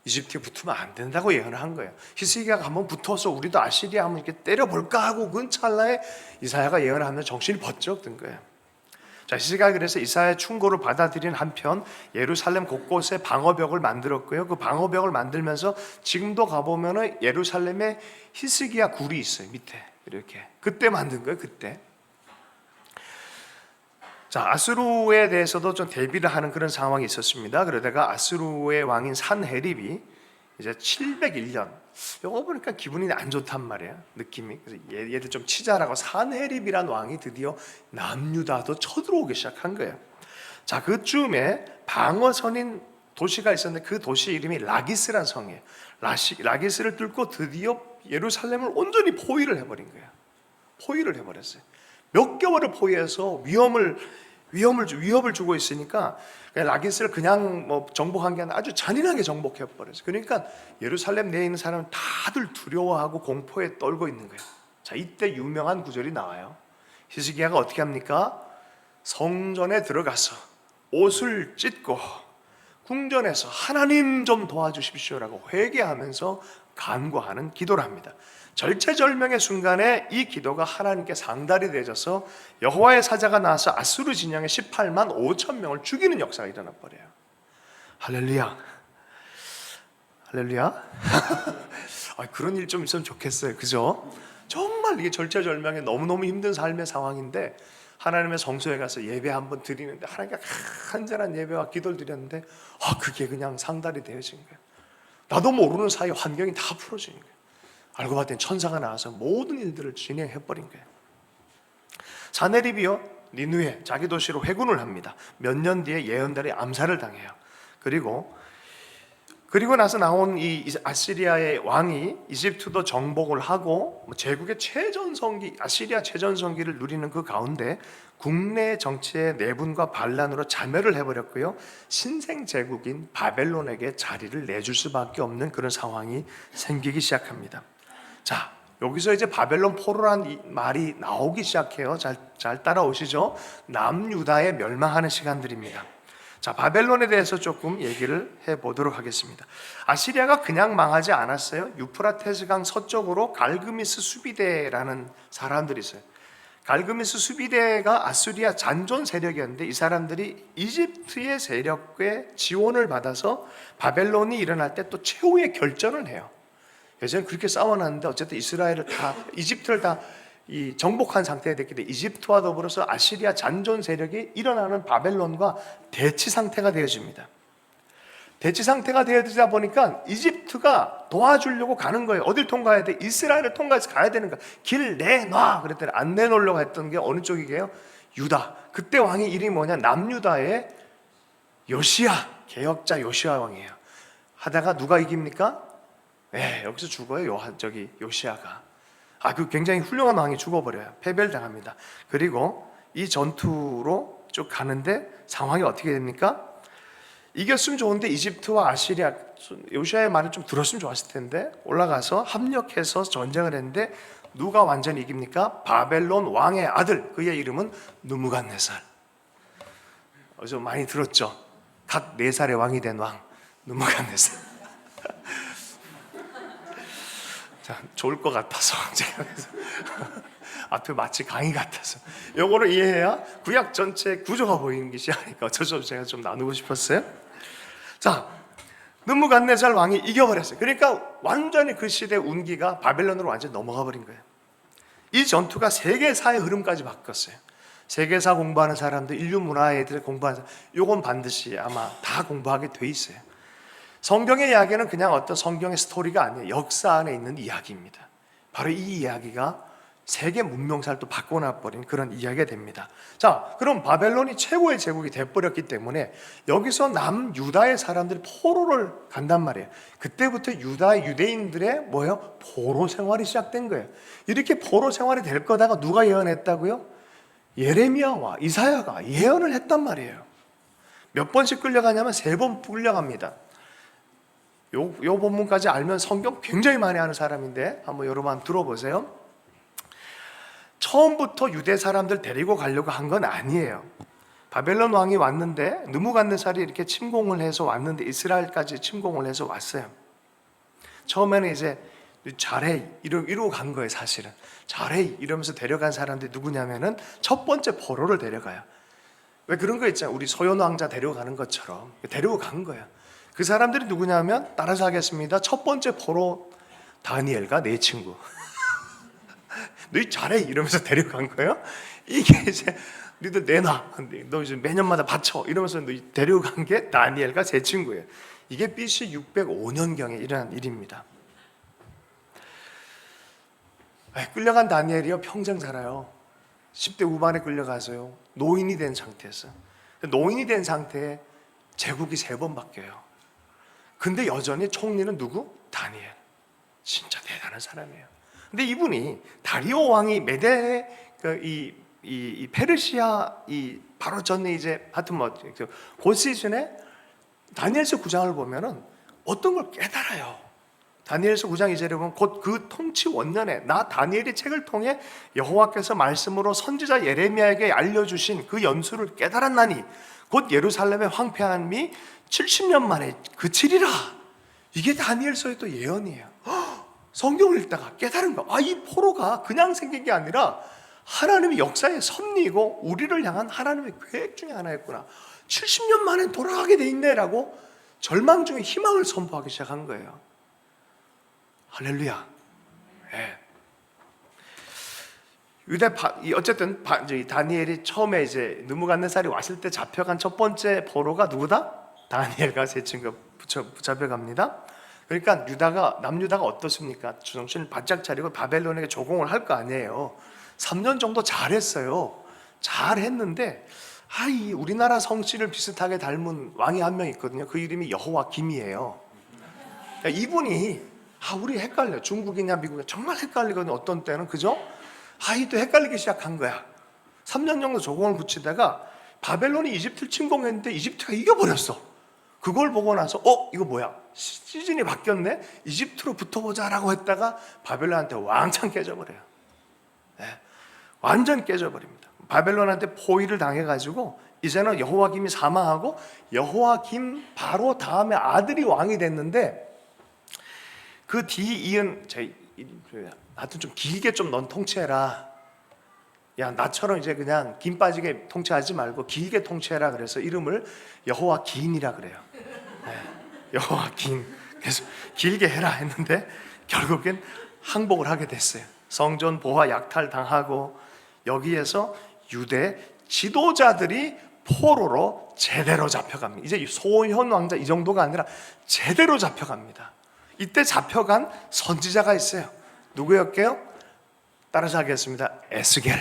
이집트에 붙으면 안 된다고 예언을 한 거예요. 히스기야가 한번 붙어서 우리도 아시리아 한번 이렇게 때려볼까 하고 그 찰나에 이사야가 예언을 하면 정신이 번쩍 든 거예요. 자, 히스기야가 그래서 이사야의 충고를 받아들인 한편 예루살렘 곳곳에 방어벽을 만들었고요. 그 방어벽을 만들면서 지금도 가보면은 예루살렘에 히스기야 굴이 있어요. 밑에 이렇게. 그때 만든 거예요. 그때. 자, 아수르에 대해서도 좀 대비를 하는 그런 상황이 있었습니다. 그러다가 아수르의 왕인 산헤립이 이제 701년, 이거 보니까 기분이 안 좋단 말이에요. 느낌이. 그래서 얘들 좀 치자라고 산헤립이란 왕이 드디어 남유다도 쳐들어오기 시작한 거예요. 자, 그쯤에 방어선인 도시가 있었는데 그 도시 이름이 라기스란 성이에요. 라기스를 뚫고 드디어 예루살렘을 온전히 포위를 해버린 거예요. 포위를 해버렸어요. 몇 개월을 포위해서 위협을 주고 있으니까 라기스를 그냥 뭐 정복한 게 아니라 아주 잔인하게 정복해 버렸어요. 그러니까 예루살렘 내에 있는 사람은 다들 두려워하고 공포에 떨고 있는 거예요. 자, 이때 유명한 구절이 나와요. 히스기야가 어떻게 합니까? 성전에 들어가서 옷을 찢고 궁전에서 하나님 좀 도와주십시오라고 회개하면서 간구하는 기도를 합니다. 절체절명의 순간에 이 기도가 하나님께 상달이 되어져서 여호와의 사자가 나와서 아수르 진영의 18만 5천 명을 죽이는 역사가 일어나 버려요. 할렐루야. 할렐루야. 그런 일 좀 있으면 좋겠어요. 그죠? 정말 이게 절체절명의 너무너무 힘든 삶의 상황인데 하나님의 성소에 가서 예배 한번 드리는데 하나님께 간절한 예배와 기도를 드렸는데 그게 그냥 상달이 되어진 거예요. 나도 모르는 사이 환경이 다 풀어지는 거예요. 알고 봤더니 천사가 나와서 모든 일들을 진행해버린 거예요. 사네립이요, 니누에 자기 도시로 회군을 합니다. 몇 년 뒤에 예언달이 암살을 당해요. 그리고 나서 나온 이 아시리아의 왕이 이집트도 정복을 하고 제국의 최전성기, 아시리아 최전성기를 누리는 그 가운데 국내 정치의 내분과 반란으로 자멸을 해버렸고요. 신생 제국인 바벨론에게 자리를 내줄 수밖에 없는 그런 상황이 생기기 시작합니다. 자, 여기서 이제 바벨론 포로란 말이 나오기 시작해요. 잘 따라오시죠? 남유다에 멸망하는 시간들입니다. 자, 바벨론에 대해서 조금 얘기를 해보도록 하겠습니다. 아시리아가 그냥 망하지 않았어요. 유프라테스강 서쪽으로 갈그미스 수비대라는 사람들이 있어요. 갈그미스 수비대가 아수리아 잔존 세력이었는데 이 사람들이 이집트의 세력의 지원을 받아서 바벨론이 일어날 때 또 최후의 결전을 해요. 예전에 그렇게 싸워놨는데 어쨌든 이집트를 다 정복한 상태가 됐기 때문에 이집트와 더불어서 아시리아 잔존 세력이 일어나는 바벨론과 대치 상태가 되어집니다. 대치 상태가 되어지다 보니까 이집트가 도와주려고 가는 거예요. 어딜 통과해야 돼? 이스라엘을 통과해서 가야 되는 거야. 길 내놔! 그랬더니 안 내놓으려고 했던 게 어느 쪽이게요? 유다. 그때 왕의 이름이 뭐냐? 남유다의 요시야, 개혁자 요시야 왕이에요. 하다가 누가 이깁니까? 예, 여기서 죽어요. 요시야가. 그 굉장히 훌륭한 왕이 죽어버려요. 패배를 당합니다. 그리고 이 전투로 쭉 가는데 상황이 어떻게 됩니까? 이겼으면 좋은데 이집트와 아시리아, 요시야의 말을 좀 들었으면 좋았을 텐데 올라가서 합력해서 전쟁을 했는데 누가 완전히 이깁니까? 바벨론 왕의 아들, 그의 이름은 느부갓네살. 어디서 많이 들었죠? 갓 4살의 왕이 된 왕 느부갓네살. 자, 좋을 것 같아서 제가 앞에 마치 강의 같아서 요거를 이해해야 구약 전체 구조가 보이는 것이 아니까 어쩔 수 없이 제가 좀 나누고 싶었어요. 자, 느부갓네살 왕이 이겨버렸어요. 그러니까 완전히 그 시대 운기가 바벨론으로 완전히 넘어가 버린 거예요. 이 전투가 세계사의 흐름까지 바뀌었어요. 세계사 공부하는 사람들, 인류 문화에 대해 공부하는 사람, 요건 반드시 아마 다 공부하게 돼 있어요. 성경의 이야기는 그냥 어떤 성경의 스토리가 아니에요. 역사 안에 있는 이야기입니다. 바로 이 이야기가 세계 문명사를 또 바꿔놔버린 그런 이야기가 됩니다. 자, 그럼 바벨론이 최고의 제국이 돼버렸기 때문에 여기서 남유다의 사람들이 포로를 간단 말이에요. 그때부터 유대인들의 뭐예요? 포로 생활이 시작된 거예요. 이렇게 포로 생활이 될 거다가 누가 예언했다고요? 예레미야와 이사야가 예언을 했단 말이에요. 몇 번씩 끌려가냐면 3번 끌려갑니다. 요 본문까지 알면 성경 굉장히 많이 아는 사람인데 한번 여러분 한번 들어보세요. 처음부터 유대 사람들 데리고 가려고 한 건 아니에요. 바벨론 왕이 왔는데 느부갓네살이 이렇게 침공을 해서 왔는데 이스라엘까지 침공을 해서 왔어요. 처음에는 이제 잘해 이러고 간 거예요. 사실은 잘해 이러면서 데려간 사람들이 누구냐면은 첫 번째 포로를 데려가요. 왜 그런 거 있잖아요. 우리 소련 왕자 데려가는 것처럼 데리고 간 거예요. 그 사람들이 누구냐면 따라서 하겠습니다. 첫 번째 포로 다니엘과 내 친구. 너희 잘해 이러면서 데려간 거예요. 이게 이제 너희들 내놔. 너 이제 매년마다 바쳐 이러면서 너희 데려간 게 다니엘과 제 친구예요. 이게 BC 605년경에 일어난 일입니다. 끌려간 다니엘이요 평생 살아요. 10대 후반에 끌려가서요 노인이 된 상태였어요. 노인이 된 상태에 제국이 3번 바뀌어요. 근데 여전히 총리는 누구? 다니엘. 진짜 대단한 사람이에요. 근데 이분이 다리오 왕이 메데 이 페르시아 이 바로 전에 이제 하여튼 그 시즌에 다니엘서 9장을 보면은 어떤 걸 깨달아요. 다니엘서 9장 2절에 보면 곧 그 통치 원년에 나 다니엘의 책을 통해 여호와께서 말씀으로 선지자 예레미야에게 알려주신 그 연수를 깨달았나니 곧 예루살렘의 황폐함이 70년 만에 그치리라. 이게 다니엘서의 또 예언이에요. 성경을 읽다가 깨달은 거. 이 포로가 그냥 생긴 게 아니라 하나님의 역사의 섭리이고 우리를 향한 하나님의 계획 중에 하나였구나. 70년 만에 돌아가게 돼 있네라고 절망 중에 희망을 선포하기 시작한 거예요. 할렐루야. 네. 어쨌든 다니엘이 처음에 이제 느부갓네살이 왔을 때 잡혀간 첫 번째 포로가 누구다? 다니엘과 세 친구 붙잡혀갑니다. 그러니까 남유다가 어떻습니까? 정신을 바짝 차리고 바벨론에게 조공을 할 거 아니에요. 3년 정도 잘했어요. 잘했는데 우리나라 성씨를 비슷하게 닮은 왕이 한 명 있거든요. 그 이름이 여호와김이에요. 이분이 우리 헷갈려. 중국이냐 미국이냐 정말 헷갈리거든요. 어떤 때는 그죠? 또 헷갈리기 시작한 거야. 3년 정도 조공을 붙이다가 바벨론이 이집트를 침공했는데 이집트가 이겨버렸어. 그걸 보고 나서 이거 뭐야? 시즌이 바뀌었네? 이집트로 붙어보자라고 했다가 바벨론한테 왕창 깨져버려요. 네. 완전 깨져버립니다. 바벨론한테 포위를 당해가지고 이제는 여호와김이 사망하고 여호와김 바로 다음에 아들이 왕이 됐는데 그 뒤이은 하여튼 좀 길게 좀 넌 통치해라. 야 나처럼 이제 그냥 김 빠지게 통치하지 말고 길게 통치해라. 그래서 이름을 여호와긴이라 그래요. 네, 여호와긴. 그래서 길게 해라 했는데 결국엔 항복을 하게 됐어요. 성전 보화 약탈 당하고 여기에서 유대 지도자들이 포로로 제대로 잡혀갑니다. 이제 소현 왕자 이 정도가 아니라 제대로 잡혀갑니다. 이때 잡혀간 선지자가 있어요. 누구였게요? 따라서 하겠습니다. 에스겔.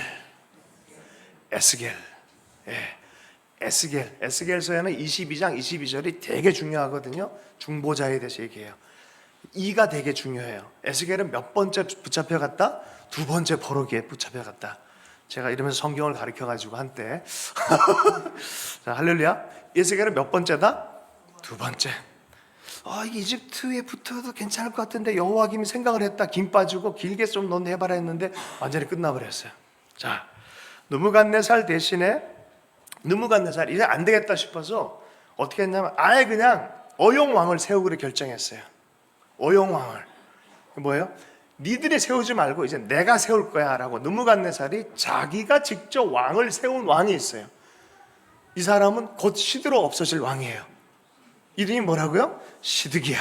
에스겔서에는 22장 22절이 되게 중요하거든요. 중보자에 대해서 얘기해요. 이가 되게 중요해요. 에스겔은 몇 번째 붙잡혀갔다? 두 번째 포로기에 붙잡혀갔다. 제가 이러면서 성경을 가르쳐가지고 한때 자, 할렐루야. 에스겔은 몇 번째다? 두 번째. 이게 이집트에 붙어도 괜찮을 것 같은데 여호와김이 생각을 했다. 김 빠지고 길게 좀 넌 해봐라 했는데 완전히 끝나버렸어요. 자, 느부갓네살 대신에 느부갓네살 이제 안 되겠다 싶어서 어떻게 했냐면 아예 그냥 어용왕을 세우기로 결정했어요. 어용왕을. 뭐예요? 니들이 세우지 말고 이제 내가 세울 거야 라고 느부갓네살이 자기가 직접 왕을 세운 왕이 있어요. 이 사람은 곧 시드로 없어질 왕이에요. 이름이 뭐라고요? 시드기야.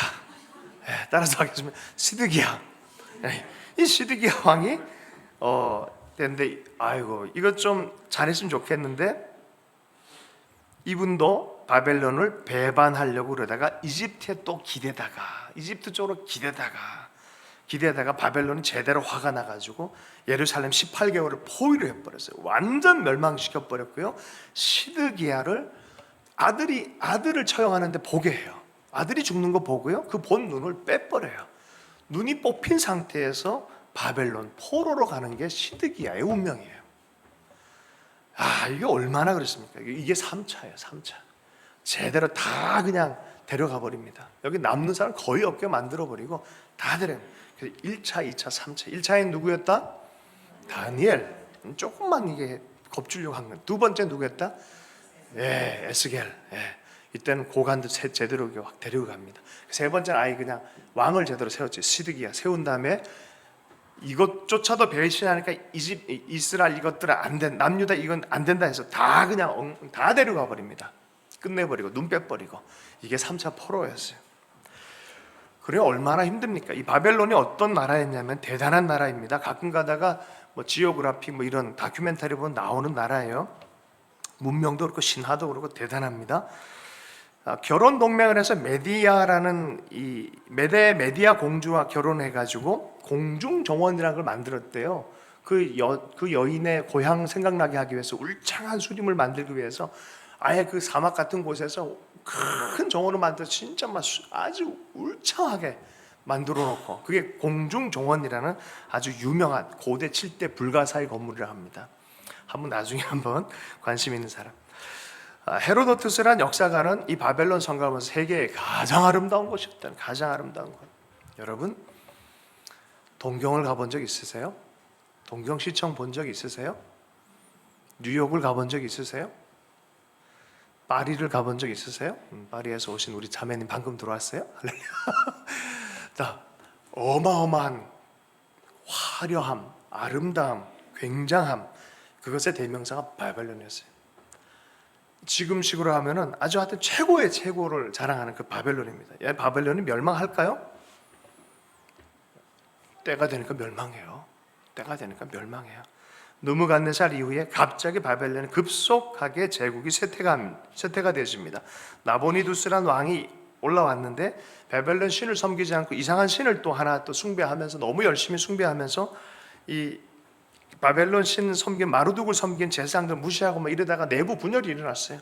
따라서 하겠습니다. 시드기야. 이 시드기야 왕이 됐는데 아이고 이거 좀 잘했으면 좋겠는데 이분도 바벨론을 배반하려고 그러다가 이집트에 또 이집트 쪽으로 기대다가 바벨론이 제대로 화가 나가지고 예루살렘 18개월을 포위를 해버렸어요. 완전 멸망시켜버렸고요. 시드기야를 아들을 처형하는데 보게 해요. 아들이 죽는 거 보고요. 그 본 눈을 빼버려요. 눈이 뽑힌 상태에서 바벨론 포로로 가는 게 시드기야의 운명이에요. 이게 얼마나 그렇습니까? 이게 3차예요. 3차. 제대로 다 그냥 데려가 버립니다. 여기 남는 사람 거의 없게 만들어 버리고 다 데려요. 그래서 1차, 2차, 3차. 1차엔 누구였다? 다니엘. 조금만 이게 겁주려고 한 거예요. 두 번째 누구였다? 에스겔. 이때는 고관도 제대로 데려갑니다. 세 번째는 아예 그냥 왕을 제대로 세웠지. 시드기야 세운 다음에 이것조차도 배신하니까 이스라엘 이것들은 안 된, 남유다 이건 안 된다 해서 다 그냥 다 데려가 버립니다. 끝내버리고 눈 빼버리고. 이게 3차 포로였어요. 그래 얼마나 힘듭니까? 이 바벨론이 어떤 나라였냐면 대단한 나라입니다. 가끔 가다가 뭐 지오그래피 뭐 이런 다큐멘터리 보면 나오는 나라예요. 문명도 그렇고 신화도 그렇고 대단합니다. 결혼 동맹을 해서 메디아라는 이 메디아 공주와 결혼해가지고 공중 정원이라는 걸 만들었대요. 그 여인의 고향 생각나게 하기 위해서 울창한 수림을 만들기 위해서 아예 그 사막 같은 곳에서 큰 정원을 만들어 진짜 아주 울창하게 만들어 놓고 그게 공중 정원이라는 아주 유명한 고대 7대 불가사의 건물이라 합니다. 한번 나중에 한번 관심 있는 사람. 헤로도투스란 역사가는 이 바벨론 성곽을 보면서 세계의 가장 아름다운 곳이었다는 가장 아름다운 곳. 여러분 동경을 가본 적 있으세요? 동경시청 본 적 있으세요? 뉴욕을 가본 적 있으세요? 파리를 가본 적 있으세요? 파리에서 오신 우리 자매님 방금 들어왔어요? 자, 어마어마한 화려함, 아름다움, 굉장함 그것의 대명사가 바벨론이었어요. 지금식으로 하면은 아주 하여튼 최고의 최고를 자랑하는 그 바벨론입니다. 바벨론이 멸망할까요? 때가 되니까 멸망해요. 때가 되니까 멸망해요. 느부갓네살 이후에 갑자기 바벨론이 급속하게 제국이 쇠퇴가 되어집니다. 나보니두스란 왕이 올라왔는데 바벨론 신을 섬기지 않고 이상한 신을 또 하나 또 숭배하면서 너무 열심히 숭배하면서 이 바벨론 신 섬긴 마르둑을 섬긴 제사장들 무시하고 막 이러다가 내부 분열이 일어났어요.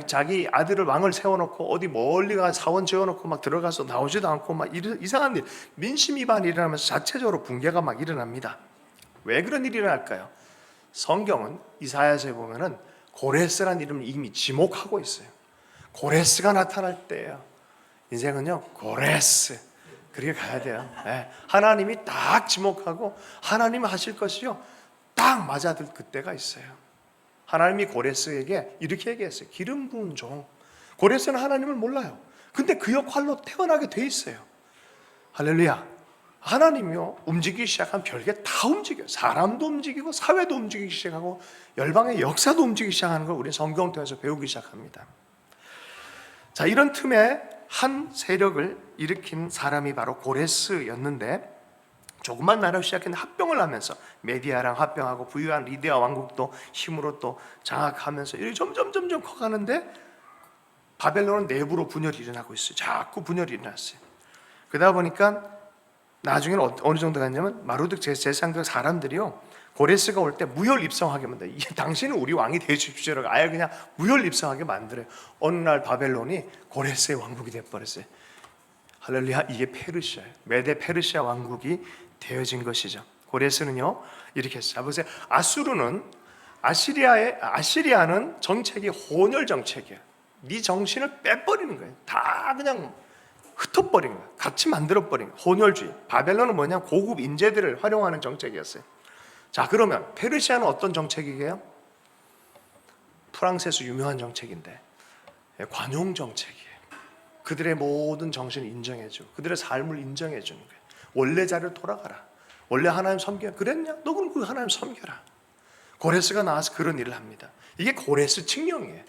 자기 아들을 왕을 세워놓고 어디 멀리 가 사원 지어놓고 막 들어가서 나오지도 않고 막 이상한 일, 민심 위반이 일어나면서 자체적으로 붕괴가 막 일어납니다. 왜 그런 일이 일어날까요? 성경은 이사야서에 보면은 고레스라는 이름을 이미 지목하고 있어요. 고레스가 나타날 때예요. 인생은요 고레스 그렇게 가야 돼요. 하나님이 딱 지목하고 하나님이 하실 것이요 딱 맞아들 그때가 있어요. 하나님이 고레스에게 이렇게 얘기했어요. 기름 부은 종. 고레스는 하나님을 몰라요. 근데 그 역할로 태어나게 돼 있어요. 할렐루야. 하나님이요 움직이기 시작하면 별게 다 움직여요. 사람도 움직이고 사회도 움직이기 시작하고 열방의 역사도 움직이기 시작하는 걸 우리 성경 통해서 배우기 시작합니다. 자, 이런 틈에 한 세력을 일으킨 사람이 바로 고레스였는데 조그만 나라로 시작했는데 합병을 하면서 메디아랑 합병하고 부유한 리디아 왕국도 힘으로 또 장악하면서 이렇게 점점 커가는데 바벨론은 내부로 분열이 일어나고 있어요. 자꾸 분열이 일어났어요. 그러다 보니까 나중에는 어느 정도 갔냐면 마르둑 제사장들 사람들이요 고레스가 올 때 무혈 입성하게 만들어요. 당신은 우리 왕이 되십시오라고 아예 그냥 무혈 입성하게 만들어요. 어느 날 바벨론이 고레스의 왕국이 돼버렸어요. 할렐루야. 이게 페르시아예요. 메데 페르시아 왕국이 되어진 것이죠. 고레스는요 이렇게 했어요. 자, 보세요. 아시리아는 정책이 혼혈 정책이에요. 네 정신을 빼버리는 거예요. 다 그냥 흩어버린 거예요. 같이 만들어버린 거예요. 혼혈주의. 바벨론은 뭐냐? 고급 인재들을 활용하는 정책이었어요. 자, 그러면 페르시아는 어떤 정책이에요? 프랑스에서 유명한 정책인데 관용 정책이에요. 그들의 모든 정신을 인정해주고 그들의 삶을 인정해주는 거예요. 원래 자리로 돌아가라. 원래 하나님 섬겨. 그랬냐? 너 그럼 그 하나님 섬겨라. 고레스가 나와서 그런 일을 합니다. 이게 고레스 칙령이에요.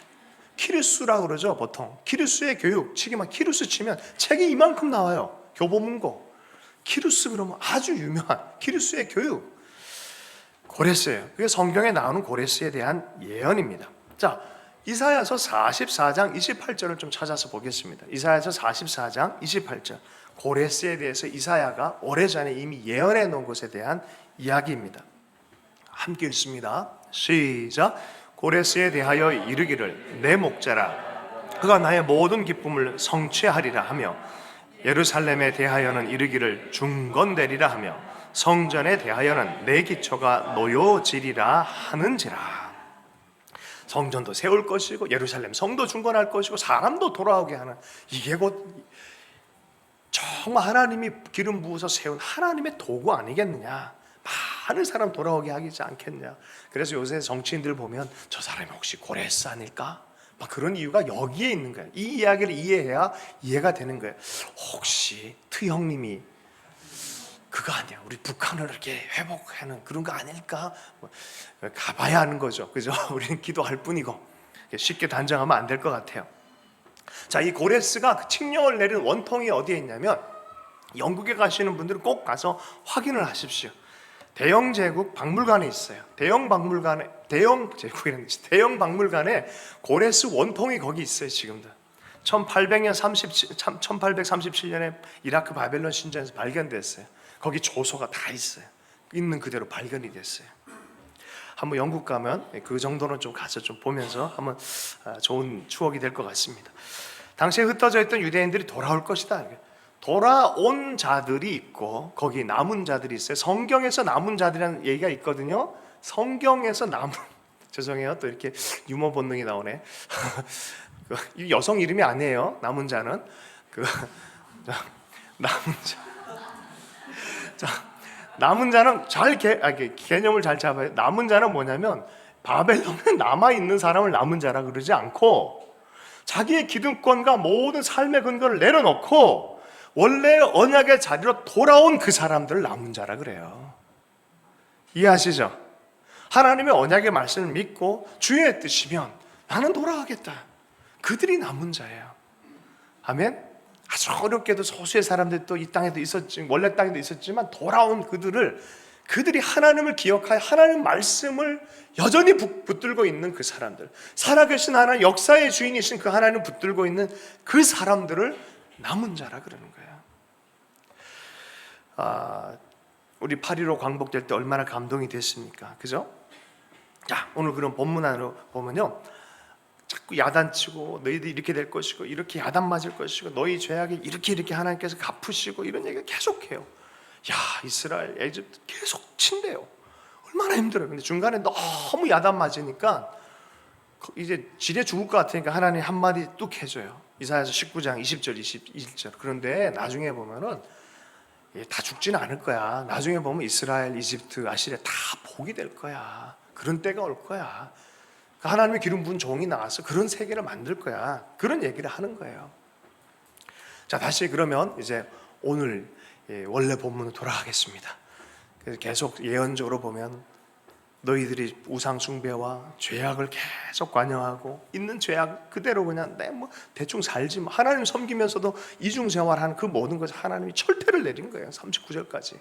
키루스라고 그러죠. 보통 키루스의 교육 치기만 키루스 치면 책이 이만큼 나와요. 교보문고. 키루스 그러면 아주 유명한 키루스의 교육. 고레스예요. 그게 성경에 나오는 고레스에 대한 예언입니다. 자, 이사야서 44장 28절을 좀 찾아서 보겠습니다. 이사야서 44장 28절. 고레스에 대해서 이사야가 오래전에 이미 예언해 놓은 것에 대한 이야기입니다. 함께 읽습니다. 시작. 고레스에 대하여 이르기를 내 목자라 그가 나의 모든 기쁨을 성취하리라 하며 예루살렘에 대하여는 이르기를 중건되리라 하며 성전에 대하여는 내 기초가 놓여지리라 하는지라. 성전도 세울 것이고 예루살렘 성도 중건할 것이고 사람도 돌아오게 하는, 이게 곧 정말 하나님이 기름 부어서 세운 하나님의 도구 아니겠느냐. 많은 사람 돌아오게 하지 않겠냐. 그래서 요새 정치인들 보면 저 사람이 혹시 고레스 아닐까? 막 그런 이유가 여기에 있는 거예요. 이 이야기를 이해해야 이해가 되는 거예요. 혹시 트 형님이 그거 아니야, 우리 북한을 이렇게 회복하는 그런 거 아닐까? 가봐야 하는 거죠. 그죠? 우리는 기도할 뿐이고 쉽게 단정하면 안 될 것 같아요. 자, 이 고레스가 그 칙령을 내린 원통이 어디에 있냐면, 영국에 가시는 분들은 꼭 가서 확인을 하십시오. 대영 제국 박물관에 있어요. 대영 박물관에 고레스 원통이 거기 있어요. 지금도 1837년에 이라크 바벨론 신전에서 발견됐어요. 거기 조서가 다 있어요. 있는 그대로 발견이 됐어요. 한번 영국 가면 그 정도는 좀 가서 좀 보면서 한번 좋은 추억이 될 것 같습니다. 당시에 흩어져 있던 유대인들이 돌아올 것이다. 돌아온 자들이 있고 거기 남은 자들이 있어요. 성경에서 남은 자들이라는 얘기가 있거든요. 성경에서 남은, 죄송해요, 또 이렇게 유머 본능이 나오네. 여성 이름이 아니에요. 남은 자는 남은 자, 남은 자는 개념을 잘 잡아요. 남은 자는 뭐냐면 바벨론에 남아 있는 사람을 남은 자라 그러지 않고, 자기의 기득권과 모든 삶의 근거를 내려놓고 원래 언약의 자리로 돌아온 그 사람들을 남은 자라 그래요. 이해하시죠? 하나님의 언약의 말씀을 믿고 주의 뜻이면 나는 돌아가겠다. 그들이 남은 자예요. 아멘. 아주 어렵게도 소수의 사람들이 또 이 땅에도 있었지, 원래 땅에도 있었지만 돌아온 그들이 하나님을 기억하여 하나님 말씀을 여전히 붙들고 있는 그 사람들, 살아계신 하나님, 역사의 주인이신 그 하나님을 붙들고 있는 그 사람들을 남은 자라 그러는 거예요. 우리 8.15 광복될 때 얼마나 감동이 됐습니까? 그죠? 자, 오늘 그런 본문 안으로 보면요, 자꾸 야단치고 너희들이 이렇게 될 것이고 이렇게 야단 맞을 것이고 너희 죄악이 이렇게 하나님께서 갚으시고 이런 얘기를 계속해요. 야, 이스라엘, 에집트 계속 친대요. 얼마나 힘들어요. 근데 중간에 너무 야단 맞으니까 이제 지레 죽을 것 같으니까 하나님 한마디 뚝 해줘요. 이사야서 19장 20절 21절. 그런데 나중에 보면은 다 죽지는 않을 거야. 나중에 보면 이스라엘, 이집트, 아시리아 다 복이 될 거야. 그런 때가 올 거야. 하나님의 기름 부은 종이 나와서 그런 세계를 만들 거야. 그런 얘기를 하는 거예요. 자, 다시 그러면 이제 오늘 원래 본문으로 돌아가겠습니다. 그래서 계속 예언적으로 보면 너희들이 우상 숭배와 죄악을 계속 관여하고 있는 죄악 그대로 그냥 대충 살지, 하나님 섬기면서도 이중 생활하는 그 모든 것을 하나님이 철퇴를 내린 거예요. 39절까지.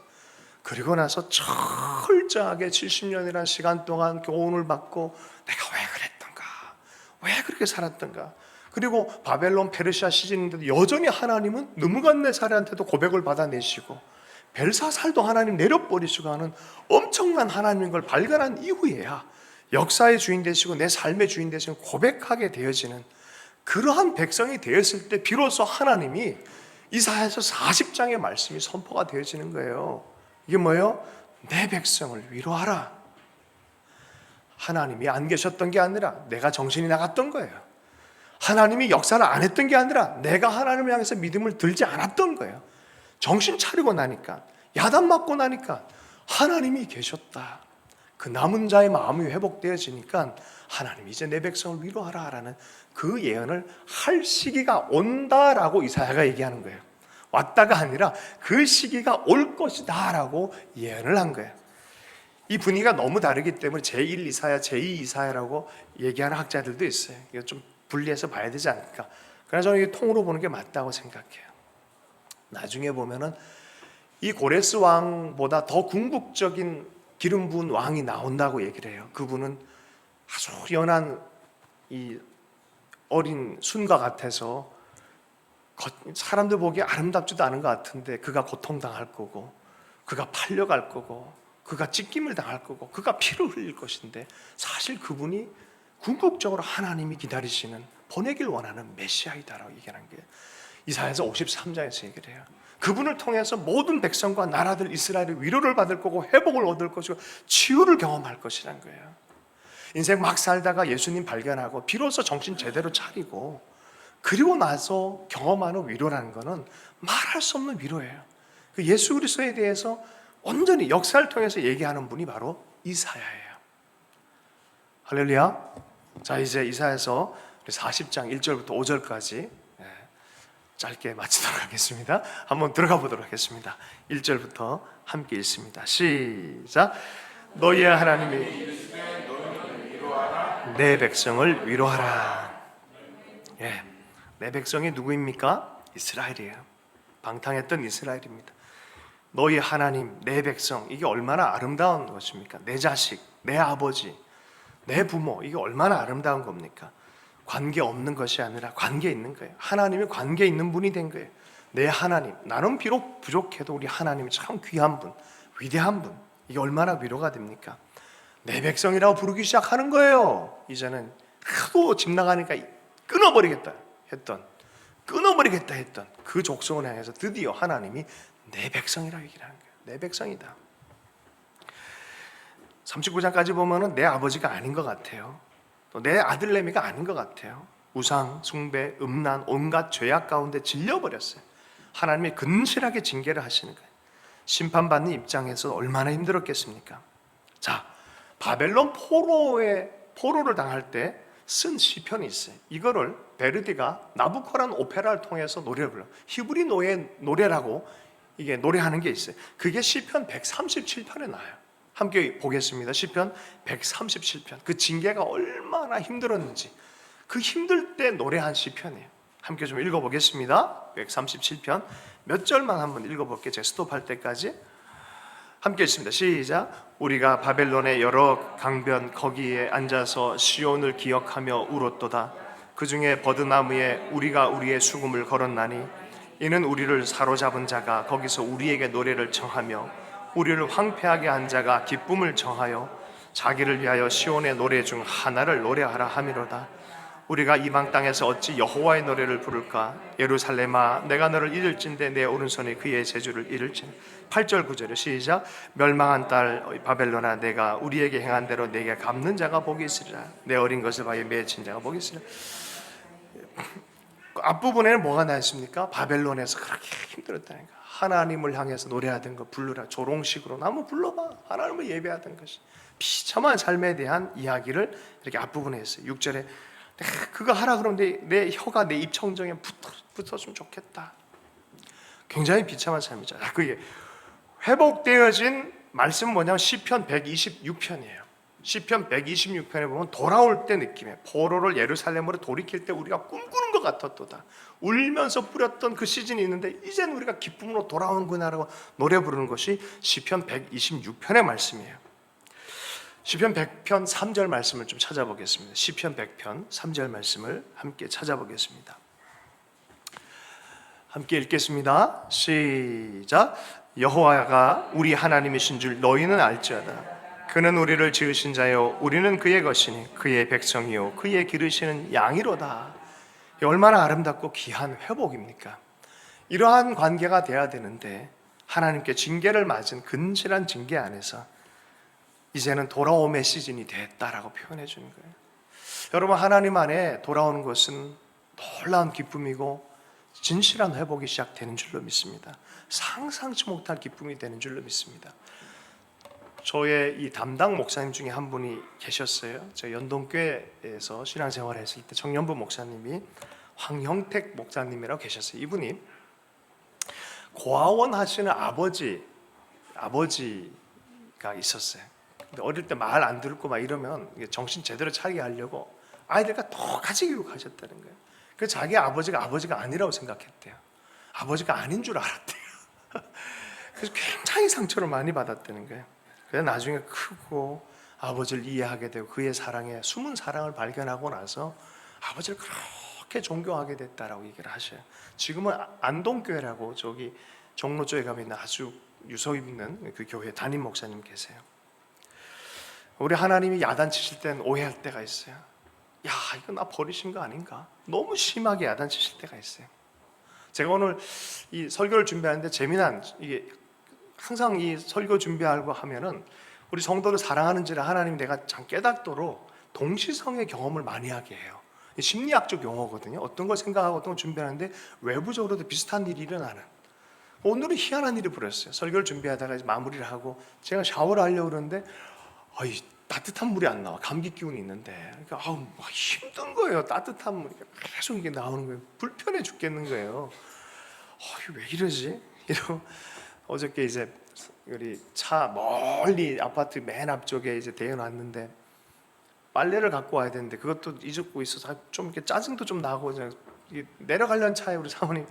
그리고 나서 철저하게 70년이라는 시간 동안 교훈을 받고 내가 왜 그랬던가, 왜 그렇게 살았던가. 그리고 바벨론 페르시아 시즌인데도 여전히 하나님은 느부갓네살한테도 고백을 받아내시고 벨사살도 하나님 내려버리시고 하는 엄청난 하나님인 걸 발견한 이후에야 역사의 주인 되시고 내 삶의 주인 되시고 고백하게 되어지는 그러한 백성이 되었을 때 비로소 하나님이 이사야서 40장의 말씀이 선포가 되어지는 거예요. 이게 뭐예요? 내 백성을 위로하라. 하나님이 안 계셨던 게 아니라 내가 정신이 나갔던 거예요. 하나님이 역사를 안 했던 게 아니라 내가 하나님을 향해서 믿음을 들지 않았던 거예요. 정신 차리고 나니까, 야단 맞고 나니까 하나님이 계셨다. 그 남은 자의 마음이 회복되어지니까 하나님 이제 내 백성을 위로하라라는 그 예언을 할 시기가 온다라고 이사야가 얘기하는 거예요. 왔다가 아니라 그 시기가 올 것이다라고 예언을 한 거예요. 이 분위기가 너무 다르기 때문에 제1 이사야, 제2 이사야라고 얘기하는 학자들도 있어요. 이거 좀 분리해서 봐야 되지 않을까. 그러나 저는 이게 통으로 보는 게 맞다고 생각해요. 나중에 보면은 이 고레스 왕보다 더 궁극적인 기름 부은 왕이 나온다고 얘기를 해요. 그분은 아주 연한 이 어린 순과 같아서 사람들 보기에 아름답지도 않은 것 같은데 그가 고통당할 거고, 그가 팔려갈 거고, 그가 찢김을 당할 거고, 그가 피를 흘릴 것인데 사실 그분이 궁극적으로 하나님이 기다리시는, 보내길 원하는 메시아이다라고 얘기하는 게 이사야서 53장에서 얘기를 해요. 그분을 통해서 모든 백성과 나라들 이스라엘이 위로를 받을 거고 회복을 얻을 것이고 치유를 경험할 것이라는 거예요. 인생 막 살다가 예수님 발견하고 비로소 정신 제대로 차리고 그리고 나서 경험하는 위로라는 것은 말할 수 없는 위로예요. 그 예수 그리스도에 대해서 온전히 역사를 통해서 얘기하는 분이 바로 이사야예요. 할렐루야. 자, 이제 이사야서 40장 1절부터 5절까지 짧게 마치도록 하겠습니다. 한번 들어가 보도록 하겠습니다. 1절부터 함께 읽습니다. 시작. 너희의 하나님이 내 백성을 위로하라. 예, 내 백성이 누구입니까? 이스라엘이에요. 방탕했던 이스라엘입니다. 너희 하나님, 내 백성, 이게 얼마나 아름다운 것입니까? 내 자식, 내 아버지, 내 부모, 이게 얼마나 아름다운 겁니까? 관계 없는 것이 아니라 관계 있는 거예요. 하나님이 관계 있는 분이 된 거예요. 내 하나님, 나는 비록 부족해도 우리 하나님이 참 귀한 분, 위대한 분, 이게 얼마나 위로가 됩니까? 내 백성이라고 부르기 시작하는 거예요. 이제는 하도 집 나가니까 끊어버리겠다 했던 그 족속을 향해서 드디어 하나님이 내 백성이라고 얘기를 하는 거예요. 내 백성이다. 39장까지 보면은 내 아버지가 아닌 것 같아요. 또 내 아들내미가 아닌 것 같아요. 우상, 숭배, 음란, 온갖 죄악 가운데 질려버렸어요. 하나님이 근실하게 징계를 하시는 거예요. 심판받는 입장에서 얼마나 힘들었겠습니까? 자, 바벨론 포로를 당할 때 쓴 시편이 있어요. 이거를 베르디가 나부코라는 오페라를 통해서 노래를 불러요. 히브리 노래라고 이게 노래하는 게 있어요. 그게 시편 137편에 나와요. 함께 보겠습니다. 시편 137편. 그 징계가 얼마나 힘들었는지 그 힘들 때 노래한 시편이에요. 함께 좀 읽어보겠습니다. 137편 몇 절만 한번 읽어볼게요. 제가 스톱할 때까지 함께 읽습니다. 시작. 우리가 바벨론의 여러 강변 거기에 앉아서 시온을 기억하며 울었도다. 그 중에 버드나무에 우리가 우리의 수금을 걸었나니 이는 우리를 사로잡은 자가 거기서 우리에게 노래를 청하며 우리를 황폐하게 한 자가 기쁨을 청하여 자기를 위하여 시온의 노래 중 하나를 노래하라 함이로다. 우리가 이방 땅에서 어찌 여호와의 노래를 부를까? 예루살렘아, 내가 너를 잃을진대 내 오른손이 그의 제주를 잃을지니. 8절 9절에 시작. 멸망한 딸 바벨론아, 내가 우리에게 행한 대로 내게 갚는 자가 복이 있으리라. 내 어린 것을 봐야 매친 자가 복이 있으리라. 앞부분에는 뭐가 나 있습니까? 바벨론에서 그렇게 힘들었다는 거. 하나님을 향해서 노래하던 거 부르라. 조롱식으로 한번 불러봐. 하나님을 예배하던 것이 비참한 삶에 대한 이야기를 이렇게 앞부분에 했어요. 6절에 그거 하라 그러면 내 혀가 내 입 청정에 붙었으면 좋겠다. 굉장히 비참한 삶이죠. 그게 회복되어진 말씀은 뭐냐면 시편 126편이에요. 시편 126편에 보면 돌아올 때 느낌이에요. 포로를 예루살렘으로 돌이킬 때 우리가 꿈꾸는 것 같았도다. 울면서 뿌렸던 그 시즌이 있는데 이제는 우리가 기쁨으로 돌아오는구나라고 노래 부르는 것이 시편 126편의 말씀이에요. 시편 100편 3절 말씀을 좀 찾아보겠습니다. 시편 100편 3절 말씀을 함께 찾아보겠습니다. 함께 읽겠습니다. 시작. 여호와가 우리 하나님이신 줄 너희는 알지어다. 그는 우리를 지으신 자요 우리는 그의 것이니 그의 백성이요 그의 기르시는 양이로다. 얼마나 아름답고 귀한 회복입니까? 이러한 관계가 돼야 되는데 하나님께 징계를 맞은 근실한 징계 안에서 이제는 돌아옴의 시즌이 됐다라고 표현해 주는 거예요. 여러분, 하나님 안에 돌아오는 것은 놀라운 기쁨이고 진실한 회복이 시작되는 줄로 믿습니다. 상상치 못할 기쁨이 되는 줄로 믿습니다. 저의 이 담당 목사님 중에 한 분이 계셨어요. 저 연동교회에서 신앙생활을 했을 때 청년부 목사님이 황형택 목사님이라고 계셨어요. 이분이 고아원 하시는 아버지가 있었어요. 근데 어릴 때 말 안 듣고 막 이러면 정신 제대로 차리게 하려고 아이들과 똑같이 교육하셨다는 거예요. 그래서 자기 아버지가 아니라고 생각했대요. 아버지가 아닌 줄 알았대요. 그래서 굉장히 상처를 많이 받았다는 거예요. 그래서 나중에 크고 아버지를 이해하게 되고 그의 사랑에 숨은 사랑을 발견하고 나서 아버지를 그렇게 존경하게 됐다라고 얘기를 하셔요. 지금은 안동교회라고 저기 종로 쪽에 가면 있는 아주 유서 있는 그 교회 담임 목사님 계세요. 우리 하나님이 야단치실 땐 오해할 때가 있어요. 야, 이거 나 버리신 거 아닌가? 너무 심하게 야단치실 때가 있어요. 제가 오늘 이 설교를 준비하는데 재미난, 이게 항상 이 설교 준비하고 하면은 우리 성도를 사랑하는지를 하나님 내가 참 깨닫도록 동시성의 경험을 많이 하게 해요. 심리학적 용어거든요. 어떤 걸 생각하고 어떤 걸 준비하는데 외부적으로도 비슷한 일이 일어나는. 오늘은 희한한 일이 벌어졌어요. 설교를 준비하다가 이제 마무리를 하고 제가 샤워를 하려고 그러는데 따뜻한 물이 안 나와. 감기 기운이 있는데 그러니까 힘든 거예요. 따뜻한 물이 계속 이게 나오는 거예요. 불편해 죽겠는 거예요. 왜 이러지? 이러고 어저께 이제 우리 차 멀리 아파트 맨 앞쪽에 이제 대여놨는데 빨래를 갖고 와야 되는데 그것도 잊고 있어서 좀 이렇게 짜증도 좀 나고 내려가려는 차에 우리 사모님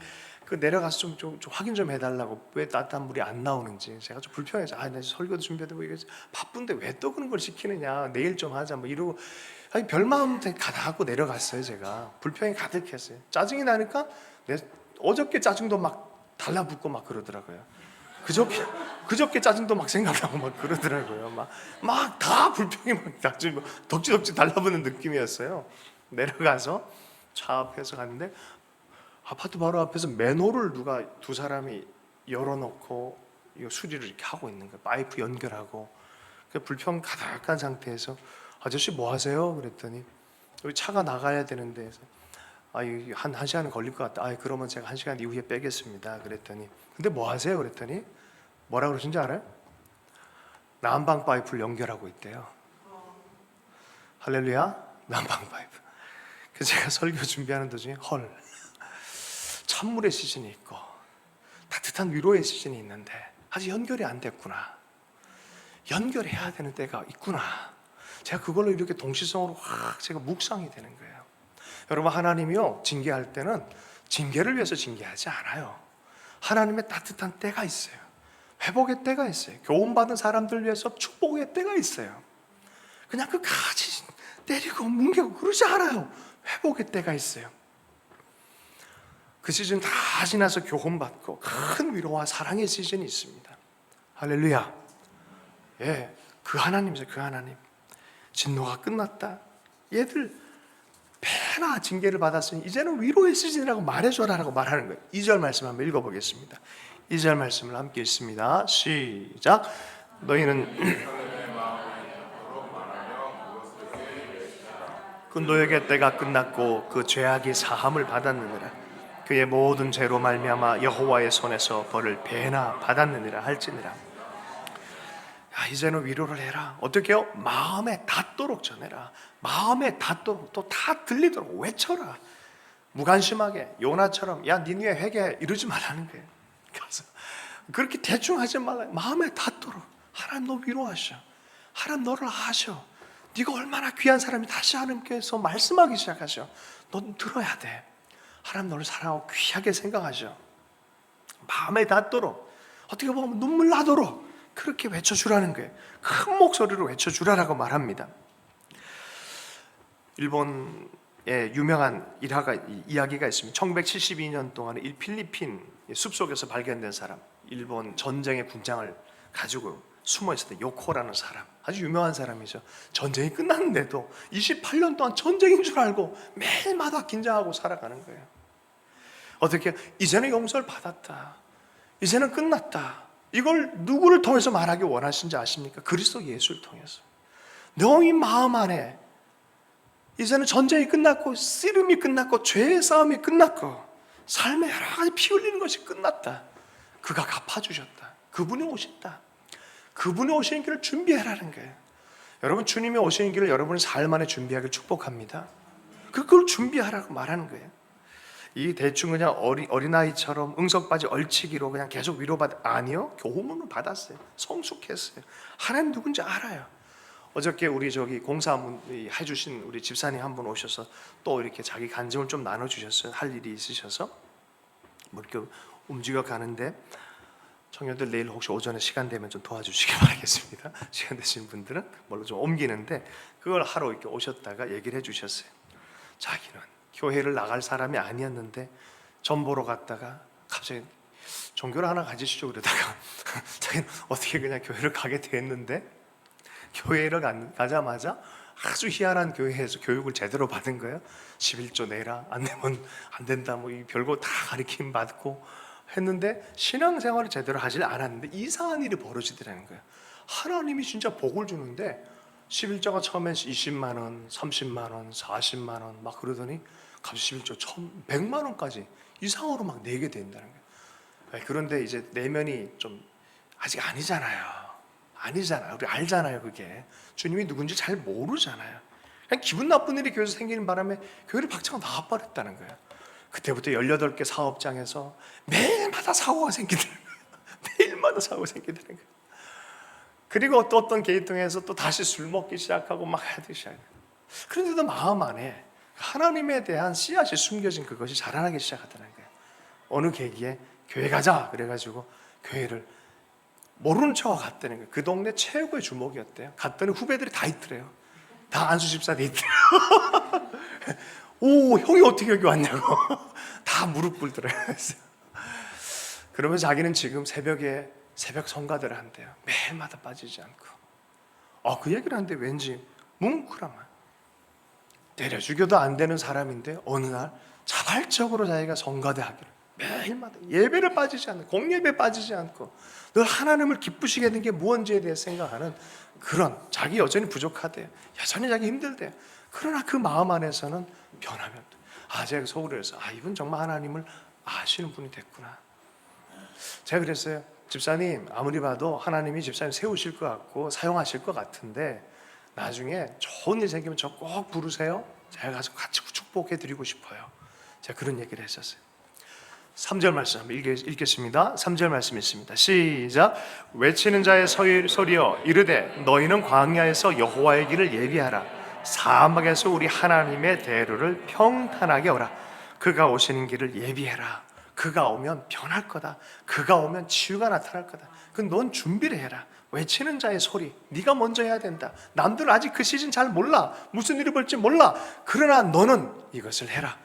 그 내려가서 좀 확인 좀 해달라고 왜 따뜻한 물이 안 나오는지 제가 좀 불편해서 나 설교도 준비하고 이게 바쁜데 왜 또 그런 걸 시키느냐 내일 좀 하자 뭐 이러고 별 마음 가다 갖고 내려갔어요. 제가 불평이 가득했어요. 짜증이 나니까 어저께 짜증도 막 달라붙고 막 그러더라고요. 그저께 짜증도 막 생각나고 막 그러더라고요. 막 다 불평이 막 덕지덕지 달라붙는 느낌이었어요. 내려가서 차 앞에서 갔는데 아파트 바로 앞에서 맨홀을 누가 두 사람이 열어놓고 이거 수리를 이렇게 하고 있는 거예요. 파이프 연결하고 불평 가득한 상태에서 아저씨 뭐 하세요? 그랬더니 여기 차가 나가야 되는데 한 시간은 걸릴 것 같다. 그러면 제가 1시간 이후에 빼겠습니다. 그랬더니 근데 뭐 하세요? 그랬더니 뭐라고 그러신지 알아요? 난방 파이프를 연결하고 있대요. 할렐루야, 난방 파이프. 그래서 제가 설교 준비하는 도중에 찬물의 시즌이 있고 따뜻한 위로의 시즌이 있는데 아직 연결이 안 됐구나. 연결해야 되는 때가 있구나. 제가 그걸로 이렇게 동시성으로 확 제가 묵상이 되는 거예요. 여러분, 하나님이요 징계할 때는 징계를 위해서 징계하지 않아요. 하나님의 따뜻한 때가 있어요. 회복의 때가 있어요. 교훈받은 사람들 위해서 축복의 때가 있어요. 그냥 끝까지 때리고 뭉개고 그러지 않아요. 회복의 때가 있어요. 그 시즌 다 지나서 교훈받고 큰 위로와 사랑의 시즌이 있습니다. 할렐루야. 그 하나님이죠. 그 하나님. 진노가 끝났다. 얘들 배나 징계를 받았으니 이제는 위로의 시즌이라고 말해줘라라고 말하는 거예요. 2절 말씀 한번 읽어보겠습니다. 2절 말씀을 함께 읽습니다. 시작. 너희는 그 노역의 때가 끝났고 그 죄악이 사함을 받았느니라. 그의 모든 죄로 말미암아 여호와의 손에서 벌을 배나 받았느니라 할지니라. 이제는 위로를 해라. 어떻게 해요? 마음에 닿도록 전해라. 마음에 닿도록 또 다 들리도록 외쳐라. 무관심하게 요나처럼 야 니느웨 회개해 이러지 말라는 거예요. 그래서 그렇게 대충 하지 말라. 마음에 닿도록 하나님 너 위로하셔. 하나님 너를 아셔. 네가 얼마나 귀한 사람이 다시 하나님께서 말씀하기 시작하셔. 넌 들어야 돼. 하나님 너를 사랑하고 귀하게 생각하셔. 마음에 닿도록 어떻게 보면 눈물 나도록 그렇게 외쳐주라는 거예요. 큰 목소리로 외쳐주라라고 말합니다. 일본의 유명한 이야기가 있습니다. 1972년 동안에 필리핀 숲속에서 발견된 사람, 일본 전쟁의 군장을 가지고 숨어 있을 때 요코라는 사람, 아주 유명한 사람이죠. 전쟁이 끝났는데도 28년 동안 전쟁인 줄 알고 매일마다 긴장하고 살아가는 거예요. 어떻게 이제는 용서를 받았다, 이제는 끝났다, 이걸 누구를 통해서 말하기 원하신지 아십니까? 그리스도 예수를 통해서. 너희 마음 안에 이제는 전쟁이 끝났고 씨름이 끝났고 죄의 싸움이 끝났고 삶의 여러 가지 피 흘리는 것이 끝났다. 그가 갚아주셨다. 그분이 오신다. 그분이 오시는 길을 준비하라는 거예요. 여러분, 주님이 오시는 길을 여러분의 삶 안에 준비하길 축복합니다. 그걸 준비하라고 말하는 거예요. 이 대충 그냥 어린아이처럼 응석바지 얼치기로 그냥 계속 아니요, 교훈을 받았어요. 성숙했어요. 하나님 누군지 알아요. 어저께 우리 공사 해주신 우리 집사님 한 분 오셔서 또 이렇게 자기 간증을 좀 나눠주셨어요. 할 일이 있으셔서 뭐 이렇게 움직여 가는데, 청년들 내일 혹시 오전에 시간 되면 좀 도와주시기 바라겠습니다. 시간 되신 분들은 뭘로 좀 옮기는데, 그걸 하러 이렇게 오셨다가 얘기를 해주셨어요. 자기는 교회를 나갈 사람이 아니었는데 전 보러 갔다가 갑자기 종교를 하나 가지시죠 그러다가 자기는 어떻게 그냥 교회를 가게 됐는데, 교회를 가자마자 아주 희한한 교회에서 교육을 제대로 받은 거예요. 11조 내라, 안 내면 안 된다, 뭐 이 별거 다 가르침 받고 했는데 신앙생활을 제대로 하질 않았는데 이상한 일이 벌어지더라는 거예요. 하나님이 진짜 복을 주는데 11조가 처음엔 20만 원, 30만 원, 40만 원 막 그러더니 갑자기 11조 100만 원까지 이상으로 막 내게 된다는 거예요. 그런데 이제 내면이 좀 아직 아니잖아요. 우리 알잖아요. 그게 주님이 누군지 잘 모르잖아요. 그냥 기분 나쁜 일이 교회에서 생기는 바람에 교회를 박차고 나와버렸다는 거예요. 그때부터 18개 사업장에서 매일마다 사고가 생기더라는 거예요. 매일마다 사고가 생기더라는 거예요. 그리고 또 어떤 계통에서 또 다시 술 먹기 시작하고 막 하기 시작해요. 그런데도 마음 안에 하나님에 대한 씨앗이 숨겨진 그것이 자라나기 시작하더라는 거예요. 어느 계기에 교회 가자 그래가지고 교회를 모르는 척 갔다는 거예요. 그 동네 최고의 주목이었대요. 갔더니 후배들이 다 있더래요. 다 안수 집사도 있더래요. 오, 형이 어떻게 여기 왔냐고 다 무릎 꿇더래요. 그러면 자기는 지금 새벽에 새벽 성가대를 한대요. 매일마다 빠지지 않고. 그 얘기를 하는데 왠지 뭉클하면 때려 죽여도 안 되는 사람인데 어느 날 자발적으로 자기가 성가대 하기를 매일마다 예배를 빠지지 않고 공예배 빠지지 않고 늘 하나님을 기쁘시게 하는 게 무언지에 대해 생각하는 그런, 자기 여전히 부족하대요. 여전히 자기 힘들대요. 그러나 그 마음 안에서는 변하면 제가 속으로서 이분 정말 하나님을 아시는 분이 됐구나. 제가 그랬어요. 집사님, 아무리 봐도 하나님이 집사님 세우실 것 같고 사용하실 것 같은데 나중에 좋은 일 생기면 저 꼭 부르세요. 제가 가서 같이 축복해 드리고 싶어요. 제가 그런 얘기를 했었어요. 3절 말씀 한번 읽겠습니다. 3절 말씀 있습니다. 시작. 외치는 자의 소리여 이르되 너희는 광야에서 여호와의 길을 예비하라. 사막에서 우리 하나님의 대로를 평탄하게 오라. 그가 오시는 길을 예비해라. 그가 오면 변할 거다. 그가 오면 치유가 나타날 거다. 넌 준비를 해라. 외치는 자의 소리, 네가 먼저 해야 된다. 남들은 아직 그 시즌 잘 몰라. 무슨 일이 벌지 몰라. 그러나 너는 이것을 해라.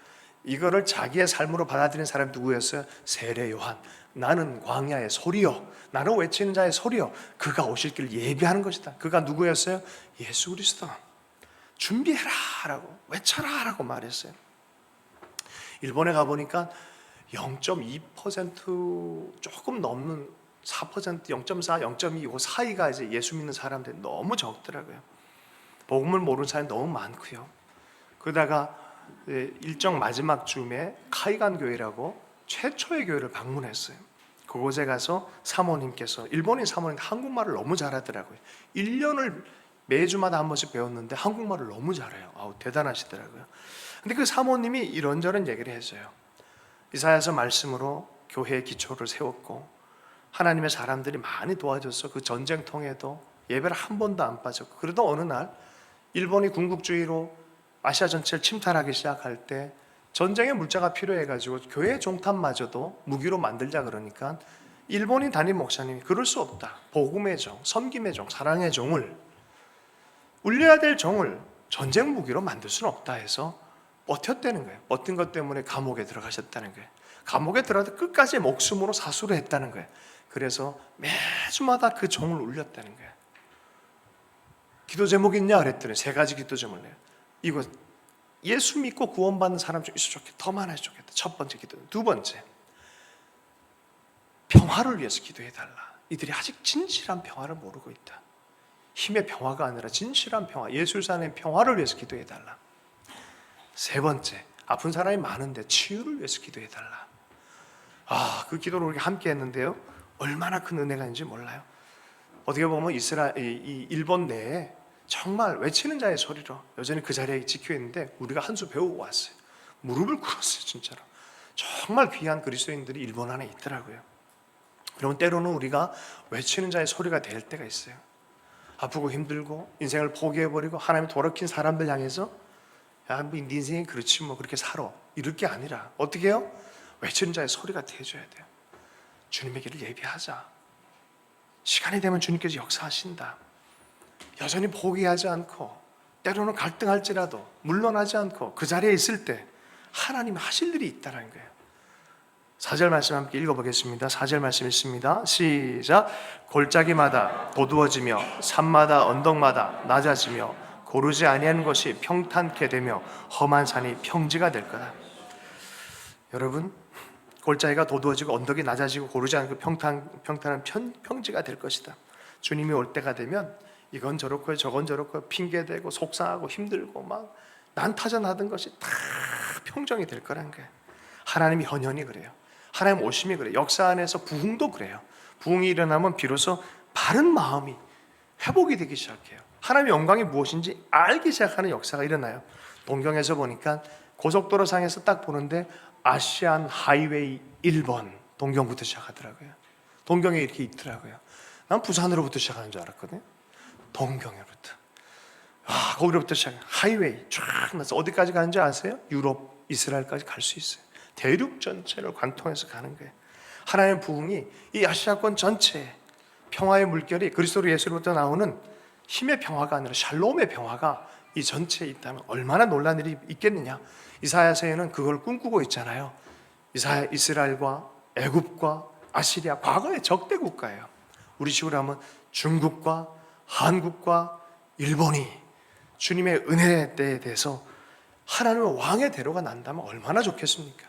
이거를 자기의 삶으로 받아들이는 사람이 누구였어요? 세례 요한. 나는 광야의 소리요, 나는 외치는 자의 소리요, 그가 오실 길을 예비하는 것이다. 그가 누구였어요? 예수 그리스도. 준비해라 라고, 외쳐라 라고 말했어요. 일본에 가보니까 0.2% 조금 넘는 4%, 0.4, 0.2 그 사이가 이제 예수 믿는 사람들이 너무 적더라고요. 복음을 모르는 사람이 너무 많고요. 그러다가 일정 마지막 쯤에 카이간 교회라고 최초의 교회를 방문했어요. 그곳에 가서 사모님께서, 일본인 사모님 한국말을 너무 잘하더라고요. 1년을 매주마다 한 번씩 배웠는데 한국말을 너무 잘해요. 대단하시더라고요. 근데 그 사모님이 이런저런 얘기를 했어요. 이사야서 말씀으로 교회의 기초를 세웠고 하나님의 사람들이 많이 도와줘서 그 전쟁통에도 예배를 한 번도 안 빠졌고, 그래도 어느 날 일본이 군국주의로 아시아 전체를 침탈하기 시작할 때 전쟁의 물자가 필요해가지고 교회 종탑마저도 무기로 만들자 그러니까 일본인 담임 목사님이 그럴 수 없다. 복음의 종, 섬김의 종, 사랑의 종을, 울려야 될 종을 전쟁 무기로 만들 수는 없다 해서 버텼다는 거예요. 버틴 것 때문에 감옥에 들어가셨다는 거예요. 감옥에 들어가서 끝까지 목숨으로 사수를 했다는 거예요. 그래서 매주마다 그 종을 울렸다는 거예요. 기도 제목 있냐 그랬더니 3가지 기도 제목을 내요. 이거 예수 믿고 구원받는 사람 좀 있어 좋겠다. 더 많아야 좋겠다. 첫 번째 기도. 두 번째, 평화를 위해서 기도해달라. 이들이 아직 진실한 평화를 모르고 있다. 힘의 평화가 아니라 진실한 평화, 예술산의 평화를 위해서 기도해달라. 세 번째, 아픈 사람이 많은데 치유를 위해서 기도해달라. 그 기도를 우리가 함께 했는데요, 얼마나 큰 은혜가 있는지 몰라요. 어떻게 보면 이 일본 내에 정말 외치는 자의 소리로 여전히 그 자리에 지켜 있는데 우리가 한 수 배우고 왔어요. 무릎을 꿇었어요. 진짜로 정말 귀한 그리스도인들이 일본 안에 있더라고요. 여러분, 때로는 우리가 외치는 자의 소리가 될 때가 있어요. 아프고 힘들고 인생을 포기해버리고 하나님 돌이킨 사람들 향해서 야, 뭐 네 인생이 그렇지 뭐 그렇게 살아, 이럴 게 아니라 어떻게 해요? 외치는 자의 소리가 돼줘야 돼요. 주님의 길을 예비하자. 시간이 되면 주님께서 역사하신다. 여전히 포기하지 않고 때로는 갈등할지라도 물러나지 않고 그 자리에 있을 때 하나님이 하실 일이 있다는 거예요. 4절 말씀 함께 읽어보겠습니다. 4절 말씀 읽습니다. 시작. 골짜기마다 도두어지며 산마다 언덕마다 낮아지며 고르지 아니하는 것이 평탄케 되며 험한 산이 평지가 될 거다. 여러분, 골짜기가 도두어지고 언덕이 낮아지고 고르지 않고 평탄한 평지가 될 것이다. 주님이 올 때가 되면 이건 저렇고 저건 저렇고 핑계대고 속상하고 힘들고 막 난타전하던 것이 다 평정이 될 거란 거예요. 하나님이 현현이 그래요. 하나님 오심이 그래요. 역사 안에서 부흥도 그래요. 부흥이 일어나면 비로소 바른 마음이 회복이 되기 시작해요. 하나님의 영광이 무엇인지 알기 시작하는 역사가 일어나요. 동경에서 보니까 고속도로 상에서 딱 보는데 아시안 하이웨이 1번 동경부터 시작하더라고요. 동경에 이렇게 있더라고요. 난 부산으로부터 시작하는 줄 알았거든요. 동경으로부터. 거기로부터 시작. 하이웨이 쫙 나서 어디까지 가는지 아세요? 유럽, 이스라엘까지 갈 수 있어요. 대륙 전체를 관통해서 가는 거예요. 하나님의 부흥이 이 아시아권 전체에 평화의 물결이 그리스도 예수로부터 나오는 힘의 평화가 아니라 샬롬의 평화가 이 전체에 있다면 얼마나 놀라운 일이 있겠느냐. 이사야서에는 그걸 꿈꾸고 있잖아요. 이스라엘과 애굽과 아시리아, 과거의 적대 국가예요. 우리 식으로 하면 중국과 한국과 일본이 주님의 은혜에 대해서 하나님의 왕의 대로가 난다면 얼마나 좋겠습니까?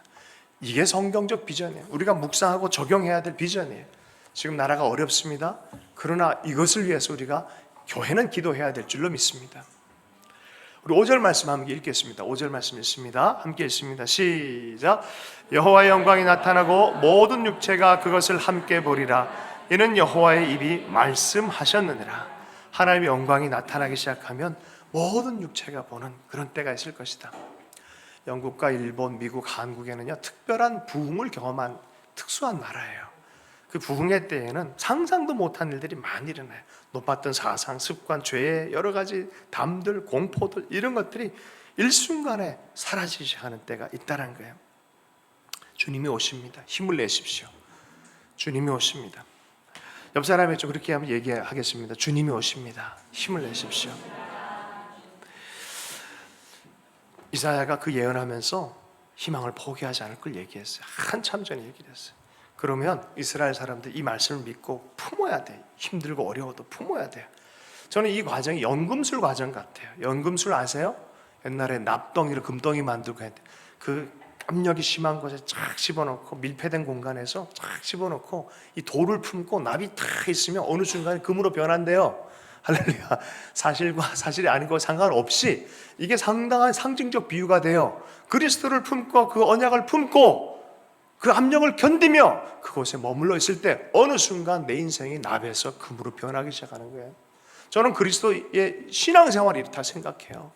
이게 성경적 비전이에요. 우리가 묵상하고 적용해야 될 비전이에요. 지금 나라가 어렵습니다. 그러나 이것을 위해서 우리가 교회는 기도해야 될 줄로 믿습니다. 우리 5절 말씀 함께 읽겠습니다. 5절 말씀 읽습니다. 함께 읽습니다. 시작. 여호와의 영광이 나타나고 모든 육체가 그것을 함께 보리라. 이는 여호와의 입이 말씀하셨느니라. 하나님의 영광이 나타나기 시작하면 모든 육체가 보는 그런 때가 있을 것이다. 영국과 일본, 미국, 한국에는요 특별한 부흥을 경험한 특수한 나라예요. 그 부흥의 때에는 상상도 못한 일들이 많이 일어나요. 높았던 사상, 습관, 죄의 여러 가지 담들, 공포들 이런 것들이 일순간에 사라지기 시작하는 때가 있다는 거예요. 주님이 오십니다. 힘을 내십시오. 주님이 오십니다. 옆 사람이 좀 그렇게 하면 얘기하겠습니다. 주님이 오십니다. 힘을 내십시오. 이사야가 그 예언하면서 희망을 포기하지 않을 걸 얘기했어요. 한참 전에 얘기를 했어요. 그러면 이스라엘 사람들 이 말씀을 믿고 품어야 돼. 힘들고 어려워도 품어야 돼요. 저는 이 과정이 연금술 과정 같아요. 연금술 아세요? 옛날에 납덩이를 금덩이 만들고 했는데 그 압력이 심한 곳에 쫙 집어넣고 밀폐된 공간에서 쫙 집어넣고 이 돌을 품고 납이 탁 있으면 어느 순간에 금으로 변한대요. 할렐루야. 사실과 사실이 아니고 상관없이 이게 상당한 상징적 비유가 돼요. 그리스도를 품고 그 언약을 품고 그 압력을 견디며 그곳에 머물러 있을 때 어느 순간 내 인생이 납에서 금으로 변하기 시작하는 거예요. 저는 그리스도의 신앙생활이 이렇다 생각해요.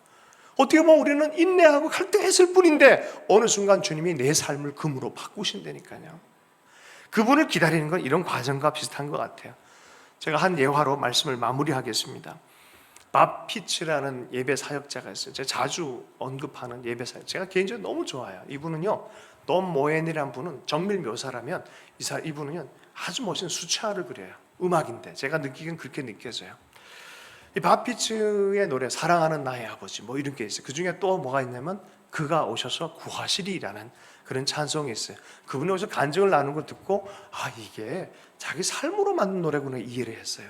어떻게 보면 우리는 인내하고 갈등했을 뿐인데 어느 순간 주님이 내 삶을 금으로 바꾸신다니까요. 그분을 기다리는 건 이런 과정과 비슷한 것 같아요. 제가 한 예화로 말씀을 마무리하겠습니다. 밥 피츠라는 예배 사역자가 있어요. 제가 자주 언급하는 예배 사역. 제가 개인적으로 너무 좋아요. 이분은요, 돈 모엔이라는 분은 정밀 묘사라면 이분은요 아주 멋진 수채화를 그려요. 음악인데 제가 느끼기엔 그렇게 느껴져요. 이 밥 피츠의 노래 사랑하는 나의 아버지 뭐 이런 게 있어요. 그 중에 또 뭐가 있냐면 그가 오셔서 구하시리라는 그런 찬송이 있어요. 그분이 오셔서 간증을 나누는 거 듣고 이게 자기 삶으로 만든 노래구나 이해를 했어요.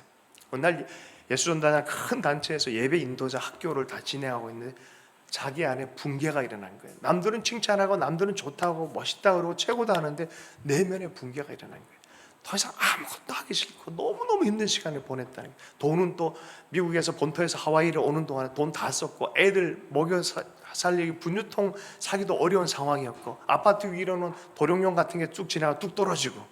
어느 날 예수전단한 큰 단체에서 예배 인도자 학교를 다 진행하고 있는데 자기 안에 붕괴가 일어난 거예요. 남들은 칭찬하고 남들은 좋다고 멋있다 그러고 최고다 하는데 내면에 붕괴가 일어난 거예요. 더 이상 아무것도 하기 싫고 너무너무 힘든 시간을 보냈다는 거예요. 돈은 또 미국에서 본토에서 하와이를 오는 동안에 돈 다 썼고 애들 먹여 살리기 분유통 사기도 어려운 상황이었고 아파트 위로는 도룡령 같은 게 쭉 지나가 뚝 떨어지고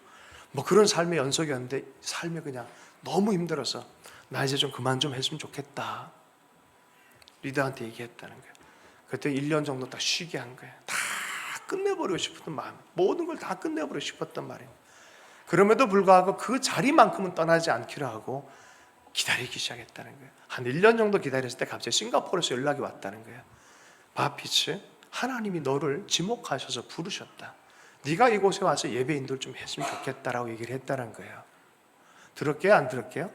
뭐 그런 삶의 연속이었는데 삶이 그냥 너무 힘들어서 나 이제 좀 그만 좀 했으면 좋겠다. 리더한테 얘기했다는 거예요. 그때 1년 정도 딱 쉬게 한 거예요. 다 끝내버리고 싶었던 마음, 모든 걸 다 끝내버리고 싶었단 말이에요. 그럼에도 불구하고 그 자리만큼은 떠나지 않기로 하고 기다리기 시작했다는 거예요. 한 1년 정도 기다렸을 때 갑자기 싱가포르에서 연락이 왔다는 거예요. 바피츠, 하나님이 너를 지목하셔서 부르셨다. 네가 이곳에 와서 예배 인도를 좀 했으면 좋겠다라고 얘기를 했다는 거예요. 들을게요? 안 들을게요?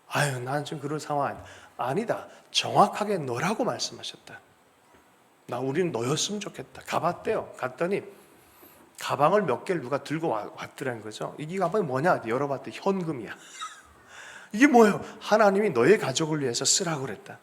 아유, 난 지금 그런 상황 아니다. 정확하게 너라고 말씀하셨다. 우리는 너였으면 좋겠다. 가봤대요. 갔더니 가방을 몇 개를 누가 들고 왔더라는 거죠. 이 가방이 뭐냐? 열어봤더니 현금이야. 이게 뭐예요? 하나님이 너의 가족을 위해서 쓰라고 그랬다.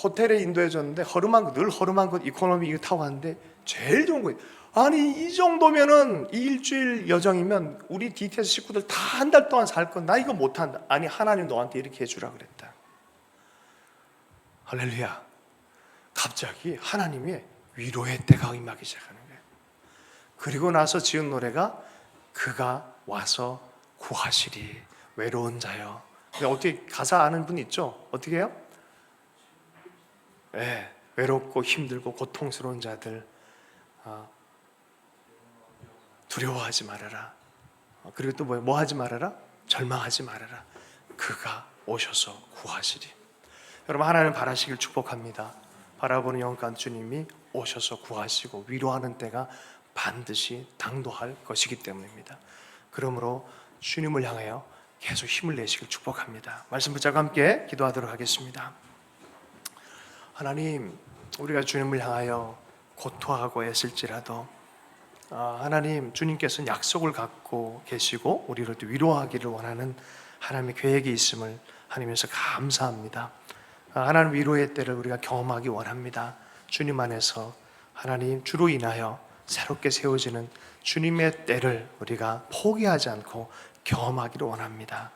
호텔에 인도해 줬는데 늘 허름한 것 이코노미 이거 타고 갔는데 제일 좋은 거예요. 아니 이 정도면은 이 일주일 여정이면 우리 DTS 식구들 다 한 달 동안 살 건 나 이거 못한다. 아니 하나님 너한테 이렇게 해주라 그랬다. 할렐루야. 갑자기 하나님의 위로의 때가 임하기 시작하는 거예요. 그리고 나서 지은 노래가 그가 와서 구하시리 외로운 자여. 어떻게 가사 아는 분 있죠? 어떻게 해요? 네, 외롭고 힘들고 고통스러운 자들 두려워하지 말아라. 그리고 또 뭐 하지 말아라? 절망하지 말아라. 그가 오셔서 구하시리. 여러분 하나님 바라시길 축복합니다. 바라보는 영광 주님이 오셔서 구하시고 위로하는 때가 반드시 당도할 것이기 때문입니다. 그러므로 주님을 향하여 계속 힘을 내시길 축복합니다. 말씀 붙잡고 함께 기도하도록 하겠습니다. 하나님, 우리가 주님을 향하여 고통하고 애쓸지라도 하나님, 주님께서는 약속을 갖고 계시고 우리를 또 위로하기를 원하는 하나님의 계획이 있음을 하나님께서 감사합니다. 하나님 위로의 때를 우리가 경험하기 원합니다. 주님 안에서 하나님 주로 인하여 새롭게 세워지는 주님의 때를 우리가 포기하지 않고 경험하기를 원합니다.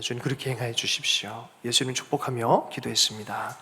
주님 그렇게 행하여 주십시오. 예수님 축복하며 기도했습니다.